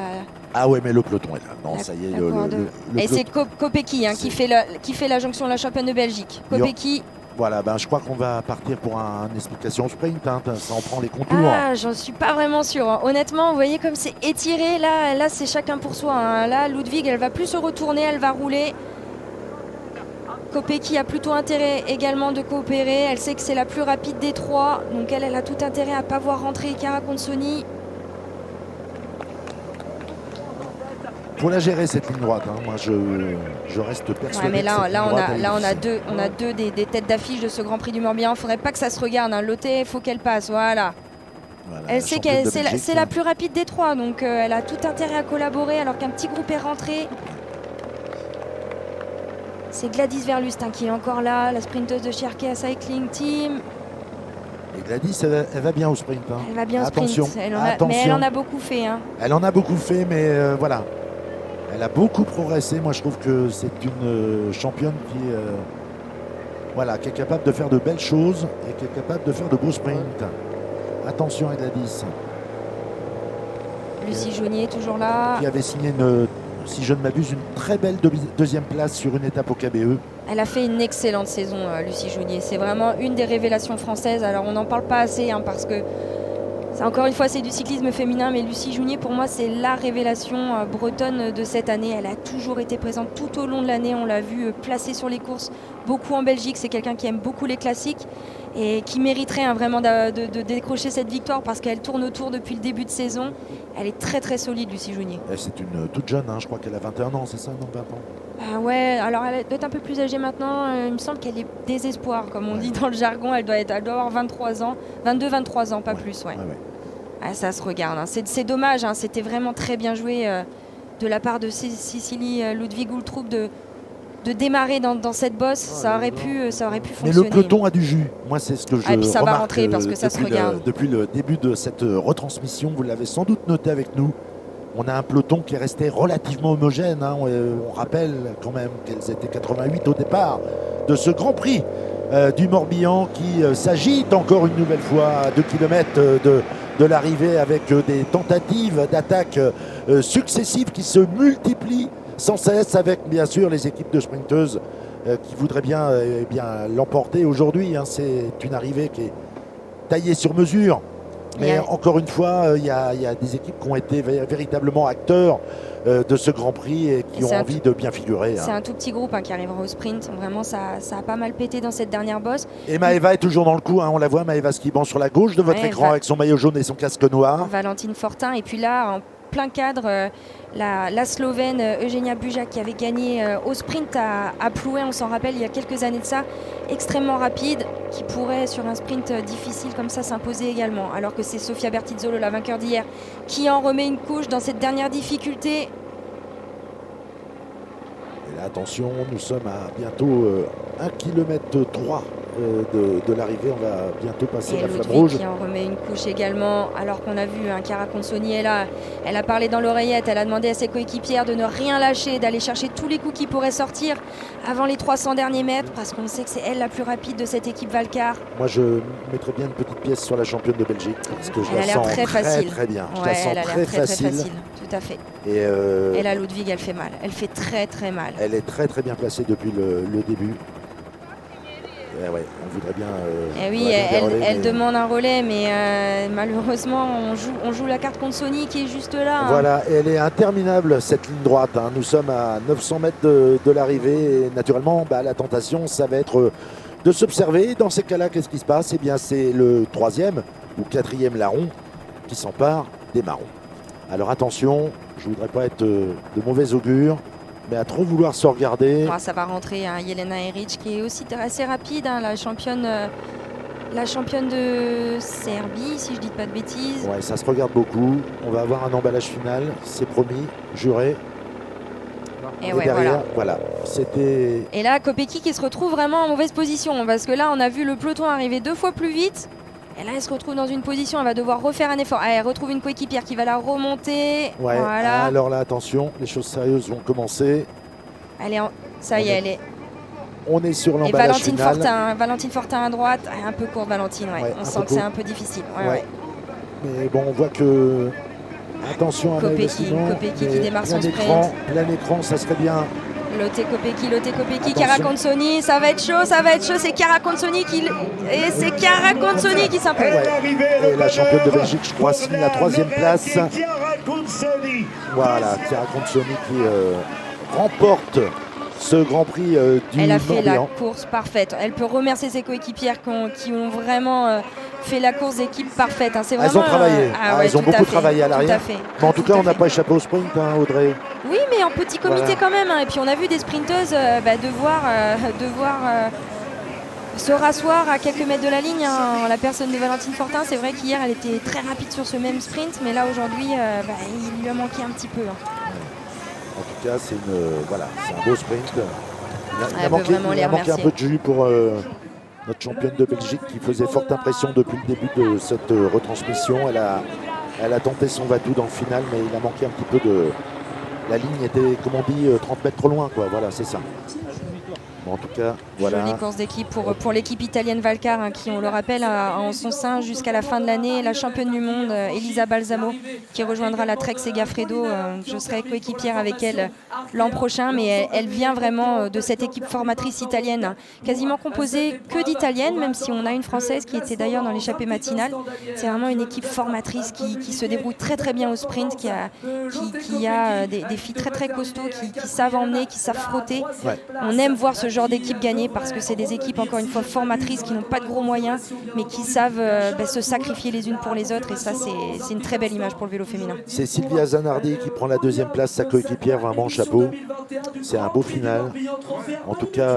Ah ouais, mais le peloton est là. Non, ça y est. Et c'est Kopecky qui fait la jonction de la championne de Belgique. Kopecky. Voilà, je crois qu'on va partir pour une explication sprint. Hein, ça en prend les contours. Ah, j'en suis pas vraiment sûre. Hein. Honnêtement, vous voyez comme c'est étiré. Là c'est chacun pour soi. Hein. Là, Ludwig, elle va plus se retourner, elle va rouler. Kopecky a plutôt intérêt également de coopérer. Elle sait que c'est la plus rapide des 3. Donc elle a tout intérêt à ne pas voir rentrer Chiara Consoni. Pour la gérer cette ligne droite, hein. Moi je reste persuadé. Ouais, mais on a deux des têtes d'affiche de ce Grand Prix du Morbihan. Il ne faudrait pas que ça se regarde. Hein. Lotte, il faut qu'elle passe. Voilà. Elle sait que c'est la plus rapide des 3. Donc elle a tout intérêt à collaborer alors qu'un petit groupe est rentré. C'est Gladys Verlust qui est encore là, la sprinteuse de Cherkea Cycling Team. Et Gladys, elle va bien au sprint. Hein. Elle va bien au sprint. Attention. Mais elle en a beaucoup fait. Hein. Elle en a beaucoup fait, mais voilà. Elle a beaucoup progressé. Moi, je trouve que c'est une championne qui est capable de faire de belles choses et qui est capable de faire de beaux sprints. Attention à Gladys. Lucie Jaunier, toujours là. Qui avait signé si je ne m'abuse, une très belle deuxième place sur une étape au KBE. Elle a fait une excellente saison, Lucie Jaunier. C'est vraiment une des révélations françaises. Alors on n'en parle pas assez parce que encore une fois c'est du cyclisme féminin, mais Lucie Jaunier pour moi c'est la révélation bretonne de cette année. Elle a toujours été présente tout au long de l'année. On l'a vu placée sur les courses beaucoup en Belgique. C'est quelqu'un qui aime beaucoup les classiques et qui mériterait vraiment de décrocher cette victoire parce qu'elle tourne autour depuis le début de saison. Elle est très très solide, Lucie Jaunier. C'est une toute jeune, hein. Je crois qu'elle a 21 ans, c'est ça, non 20 ans Ah ouais, alors elle doit être un peu plus âgée maintenant. Il me semble qu'elle est désespoir, comme on dit dans le jargon. Elle doit avoir 23 ans, 22-23 ans, pas plus. Ouais. Ah, ça se regarde. Hein. C'est dommage, hein. C'était vraiment très bien joué de la part de Cecilie Ludwig-Ultrup de démarrer dans cette bosse. Ça aurait pu fonctionner. Mais le peloton a du jus. Moi, c'est ce que je puis ça remarque va rentrer parce que ça se regarde. Depuis le début de cette retransmission, vous l'avez sans doute noté avec nous. On a un peloton qui est resté relativement homogène. Hein. On rappelle quand même qu'elles étaient 88 au départ de ce Grand Prix du Morbihan qui s'agite encore une nouvelle fois à 2 km de l'arrivée avec des tentatives d'attaque successives qui se multiplient sans cesse avec bien sûr les équipes de sprinteuses qui voudraient bien l'emporter aujourd'hui. Hein. C'est une arrivée qui est taillée sur mesure. Mais encore une fois, il y a des équipes qui ont été véritablement acteurs de ce Grand Prix et qui ont envie de bien figurer. C'est un tout petit groupe qui arrivera au sprint. Vraiment, ça a pas mal pété dans cette dernière bosse. Et Maëva est toujours dans le coup. Hein. On la voit, Maëva Skiban sur la gauche de votre écran avec son maillot jaune et son casque noir. Valentine Fortin. Et puis là, en plein cadre, la Slovène Eugenia Bujac qui avait gagné au sprint à Plouay, on s'en rappelle il y a quelques années de ça, extrêmement rapide, qui pourrait sur un sprint difficile comme ça s'imposer également, alors que c'est Sofia Bertizzolo, la vainqueur d'hier, qui en remet une couche dans cette dernière difficulté. Et là, attention, nous sommes à bientôt 1,3 km de l'arrivée. On va bientôt passer la flamme rouge. Qui en remet une couche également, alors qu'on a vu Chiara Consoni est là. Elle a parlé dans l'oreillette, elle a demandé à ses coéquipières de ne rien lâcher, d'aller chercher tous les coups qui pourraient sortir avant les 300 derniers mètres, parce qu'on sait que c'est elle la plus rapide de cette équipe Valcar. Moi, je mettrais bien une petite pièce sur la championne de Belgique, parce que je la sens très bien. Ouais, je la sens très facile. Tout à fait. Et la Ludwig, elle fait mal. Elle fait très mal. Elle est très bien placée depuis le début. Ouais, on voudrait bien. Elle demande un relais, mais malheureusement, on joue la carte contre Sony qui est juste là. Voilà, et elle est interminable cette ligne droite. Hein. Nous sommes à 900 mètres de l'arrivée. Et naturellement, la tentation, ça va être de s'observer. Dans ces cas-là, qu'est-ce qui se passe? Eh bien, c'est le 3e ou 4e larron qui s'empare des marrons. Alors attention, je ne voudrais pas être de mauvais augure. Mais à trop vouloir se regarder. Ça va rentrer, Jelena Eric qui est aussi assez rapide, la championne de Serbie, si je dis pas de bêtises. Ouais, ça se regarde beaucoup. On va avoir un emballage final, c'est promis, juré. Et derrière, voilà. C'était. Et là, Kopecky qui se retrouve vraiment en mauvaise position, parce que là, on a vu le peloton arriver 2 fois plus vite. Et là, elle se retrouve dans une position, elle va devoir refaire un effort. Elle retrouve une coéquipière qui va la remonter. Ouais, voilà. Alors là, attention, les choses sérieuses vont commencer. Ça y est, elle est. On est sur l'emballage final. Valentine Fortin à droite, un peu court Valentine, on sent que c'est un peu difficile. Ouais. Mais bon, on voit que. Attention à Kopecky qui démarre son sprint. Plein écran, ça serait bien. Lotte Kopecky, Chiara Consoni, ça va être chaud, c'est Chiara Consoni qui s'impose. Et la championne de Belgique, je crois, signe la 3e place. Voilà, Chiara Consoni qui remporte ce Grand Prix du Morbihan. Elle a fait la course parfaite. Elle peut remercier ses coéquipières qui ont vraiment fait la course d'équipe parfaite. Hein. Elles ont travaillé. Elles ont beaucoup travaillé à l'arrière. Mais en tout cas, on n'a pas échappé au sprint, Audrey. Oui, mais en petit comité quand même. Et puis on a vu des sprinteuses devoir se rasseoir à quelques mètres de la ligne. La personne de Valentine Fortin, c'est vrai qu'hier, elle était très rapide sur ce même sprint. Mais là, aujourd'hui, il lui a manqué un petit peu. En tout cas, c'est un beau sprint. Il a manqué un peu de jus pour notre championne de Belgique qui faisait forte impression depuis le début de cette retransmission. Elle a tenté son va-tout dans le final, mais il a manqué un petit peu de... La ligne était, comme on dit, 30 mètres trop loin, quoi. Voilà, c'est ça. Bon, en tout cas, voilà. Jolie course d'équipe pour l'équipe italienne Valcar, qui, on le rappelle, a en son sein jusqu'à la fin de l'année la championne du monde, Elisa Balsamo, qui rejoindra la Trek Segafredo. Je serai coéquipière avec elle l'an prochain, mais elle vient vraiment de cette équipe formatrice italienne, quasiment composée que d'italiennes, même si on a une française qui était d'ailleurs dans l'échappée matinale. C'est vraiment une équipe formatrice qui se débrouille très bien au sprint, qui a des filles très costauds, qui savent emmener, qui savent frotter. Ouais. On aime voir ce genre genre d'équipe gagner parce que c'est des équipes, encore une fois, formatrices qui n'ont pas de gros moyens, mais qui savent se sacrifier les unes pour les autres. Et ça, c'est une très belle image pour le vélo féminin. C'est Sylvia Zanardi qui prend la deuxième place, sa coéquipière, vraiment chapeau. C'est un beau final. En tout cas,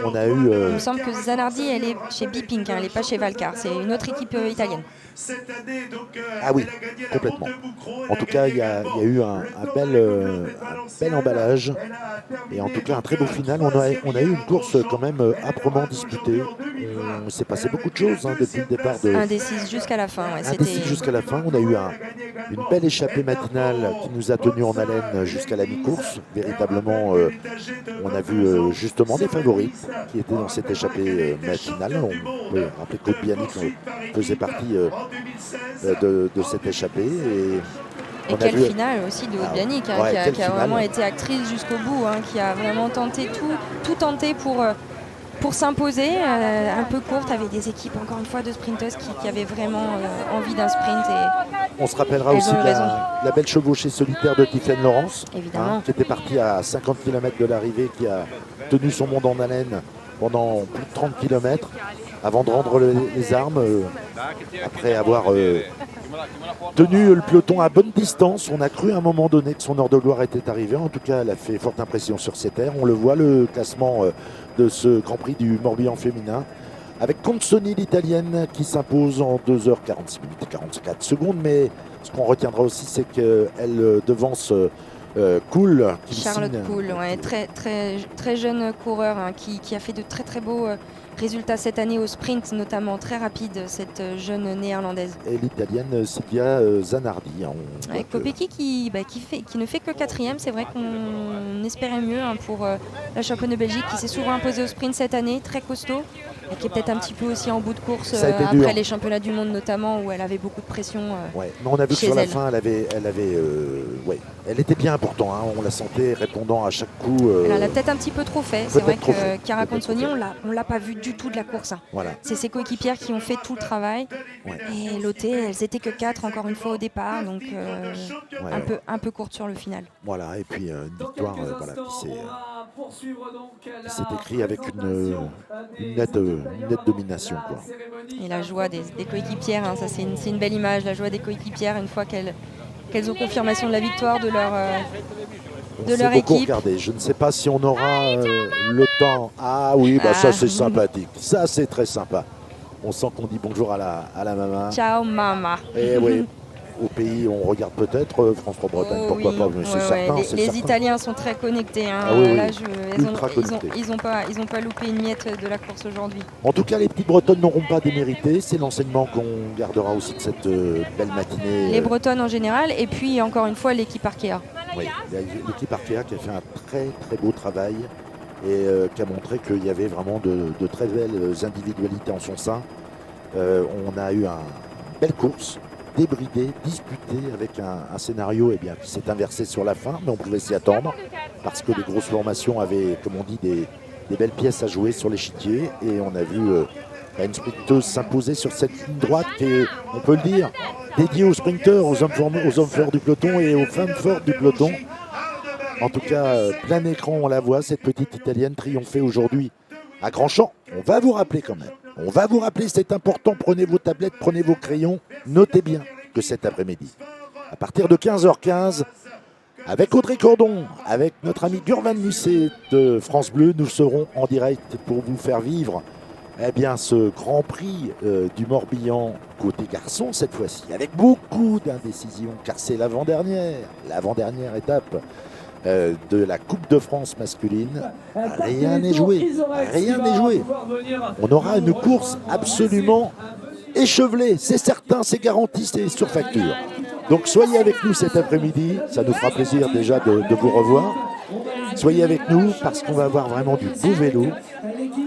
on a eu... Il me semble que Zanardi, elle est chez B-Pink, elle n'est pas chez Valcar. C'est une autre équipe italienne. Ah oui, complètement. En tout cas, il y a eu un bel emballage et en tout cas un très beau final. On a eu une course quand même âprement disputée. Il s'est passé beaucoup de choses depuis le départ. Indécise jusqu'à la fin. Ouais, indécise jusqu'à la fin. On a eu une belle échappée matinale qui nous a tenus en haleine jusqu'à la mi-course. Véritablement, on a vu justement des favorites qui étaient dans cette échappée matinale. On peut rappeler que Bianic faisait partie de cette échappée. Et quelle finale aussi de Bianic, qui a vraiment été actrice jusqu'au bout, qui a vraiment tenté tout tenté pour s'imposer, un peu courte, avec des équipes, encore une fois, de sprinteuses qui avaient vraiment envie d'un sprint. On se rappellera aussi de la belle chevauchée solitaire de Tiffaine Laurence, qui était partie à 50 km de l'arrivée, qui a tenu son monde en haleine pendant plus de 30 km avant de rendre les armes, après avoir tenu le peloton à bonne distance. On a cru à un moment donné que son heure de gloire était arrivée. En tout cas, elle a fait forte impression sur ses terres. On le voit, le classement de ce Grand Prix du Morbihan féminin, avec Consoni, l'italienne, qui s'impose en 2h46 minutes et 44 secondes. Mais ce qu'on retiendra aussi, c'est qu'elle devance Cool. Charlotte Cool, très jeune coureur qui a fait de très beaux résultats cette année au sprint, notamment très rapide, cette jeune néerlandaise. Et l'italienne Silvia Zanardi. Avec Kopecky qui ne fait que 4e. C'est vrai qu'on espérait mieux pour la championne de Belgique, qui s'est souvent imposée au sprint cette année, très costaud, et qui est peut-être un petit peu aussi en bout de course après les championnats du monde notamment, où elle avait beaucoup de pression. Mais on a vu que sur la fin, elle était bien pourtant. On la sentait répondant à chaque coup. Elle a la tête un petit peu trop fait. C'est vrai que Chiara Consoni, on l'a pas vu du tout de la course. Voilà. C'est ses coéquipières qui ont fait tout le travail. Et Lotte, elles étaient que 4 encore une fois au départ, donc un peu courte sur le final. Voilà, et puis une victoire qui s'est écrite avec une nette domination. Et la joie des coéquipières, ça c'est une belle image, la joie des coéquipières une fois qu'elles ont confirmation de la victoire de leur équipe. Regardez, je ne sais pas si on aura le temps. Ah oui, ça c'est sympathique. Ça c'est très sympa. On sent qu'on dit bonjour à la maman. Ciao maman. Et oui, au pays on regarde peut-être France 3 Bretagne, pourquoi pas, mais c'est certain. Les Italiens sont très connectés. Ils n'ont pas loupé une miette de la course aujourd'hui. En tout cas, les petites Bretonnes n'auront pas démérité. C'est l'enseignement qu'on gardera aussi de cette belle matinée. Les Bretonnes en général, et puis encore une fois l'équipe Arkea. Oui, l'équipe Arkea qui a fait un très beau travail et qui a montré qu'il y avait vraiment de très belles individualités en son sein. On a eu une belle course, débridée, disputée, avec un scénario qui s'est inversé sur la fin, mais on pouvait s'y attendre parce que les grosses formations avaient, comme on dit, des belles pièces à jouer sur l'échiquier, et on a vu une sprinteuse s'imposer sur cette ligne droite qui est, on peut le dire, dédiée aux sprinteurs, aux hommes forts du peloton et aux femmes fortes du peloton. En tout cas, plein écran, on la voit, cette petite italienne triompher aujourd'hui à Grandchamp. On va vous rappeler quand même. On va vous rappeler, c'est important, prenez vos tablettes, prenez vos crayons. Notez bien que cet après-midi, à partir de 15h15, avec Audrey Cordon, avec notre ami Gurvan Musset de France Bleu, nous serons en direct pour vous faire vivre ce Grand Prix du Morbihan côté garçon cette fois-ci, avec beaucoup d'indécision, car c'est l'avant-dernière étape de la Coupe de France masculine. Rien n'est joué. On aura une course absolument échevelée, c'est certain, c'est garanti, c'est sur facture. Donc soyez avec nous cet après-midi, ça nous fera plaisir déjà de vous revoir. Soyez avec nous parce qu'on va avoir vraiment du beau vélo.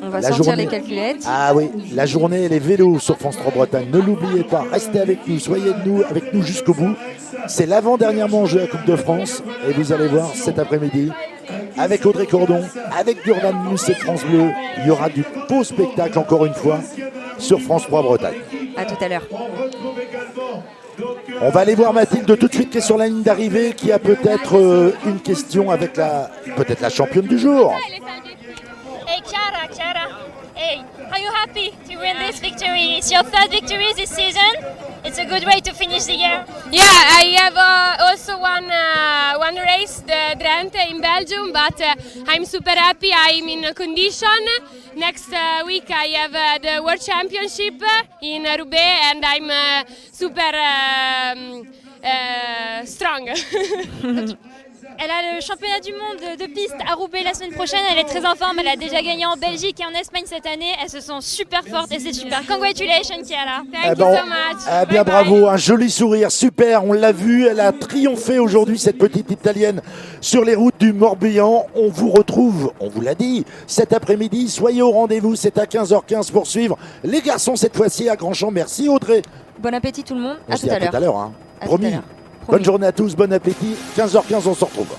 On va sortir les calculettes. Ah oui, la journée et les vélos sur France 3 Bretagne. Ne l'oubliez pas, restez avec nous, soyez avec nous jusqu'au bout. C'est l'avant-dernière manche de la Coupe de France. Et vous allez voir cet après-midi, avec Audrey Cordon, avec Gurvan Musset de France Bleu, il y aura du beau spectacle encore une fois sur France 3 Bretagne. À tout à l'heure. On va aller voir Mathilde tout de suite qui est sur la ligne d'arrivée, qui a peut-être une question avec peut-être la championne du jour. Audrey, are you happy to win this victory? It's your third victory this season. It's a good way to finish the year. Yeah, I have also one race, the Drenthe in Belgium, but I'm super happy. I'm in condition. Next week I have the World Championship in Roubaix, and I'm super strong. Elle a le championnat du monde de piste à Roubaix la semaine prochaine. Elle est très en forme. Elle a déjà gagné en Belgique et en Espagne cette année. Elles se sont super fortes et c'est super. Congratulations, Chiara. Thank you so much. Eh bien, bravo, un joli sourire, super. On l'a vu, elle a triomphé aujourd'hui, cette petite Italienne, sur les routes du Morbihan. On vous retrouve, on vous l'a dit, cet après-midi. Soyez au rendez-vous, c'est à 15h15 pour suivre les garçons cette fois-ci à Grandchamp. Merci Audrey. Bon appétit tout le monde. On se dit à tout à l'heure. Hein. À Promis. tout à l'heure. Bonne journée à tous, bon appétit. 15h15, on se retrouve.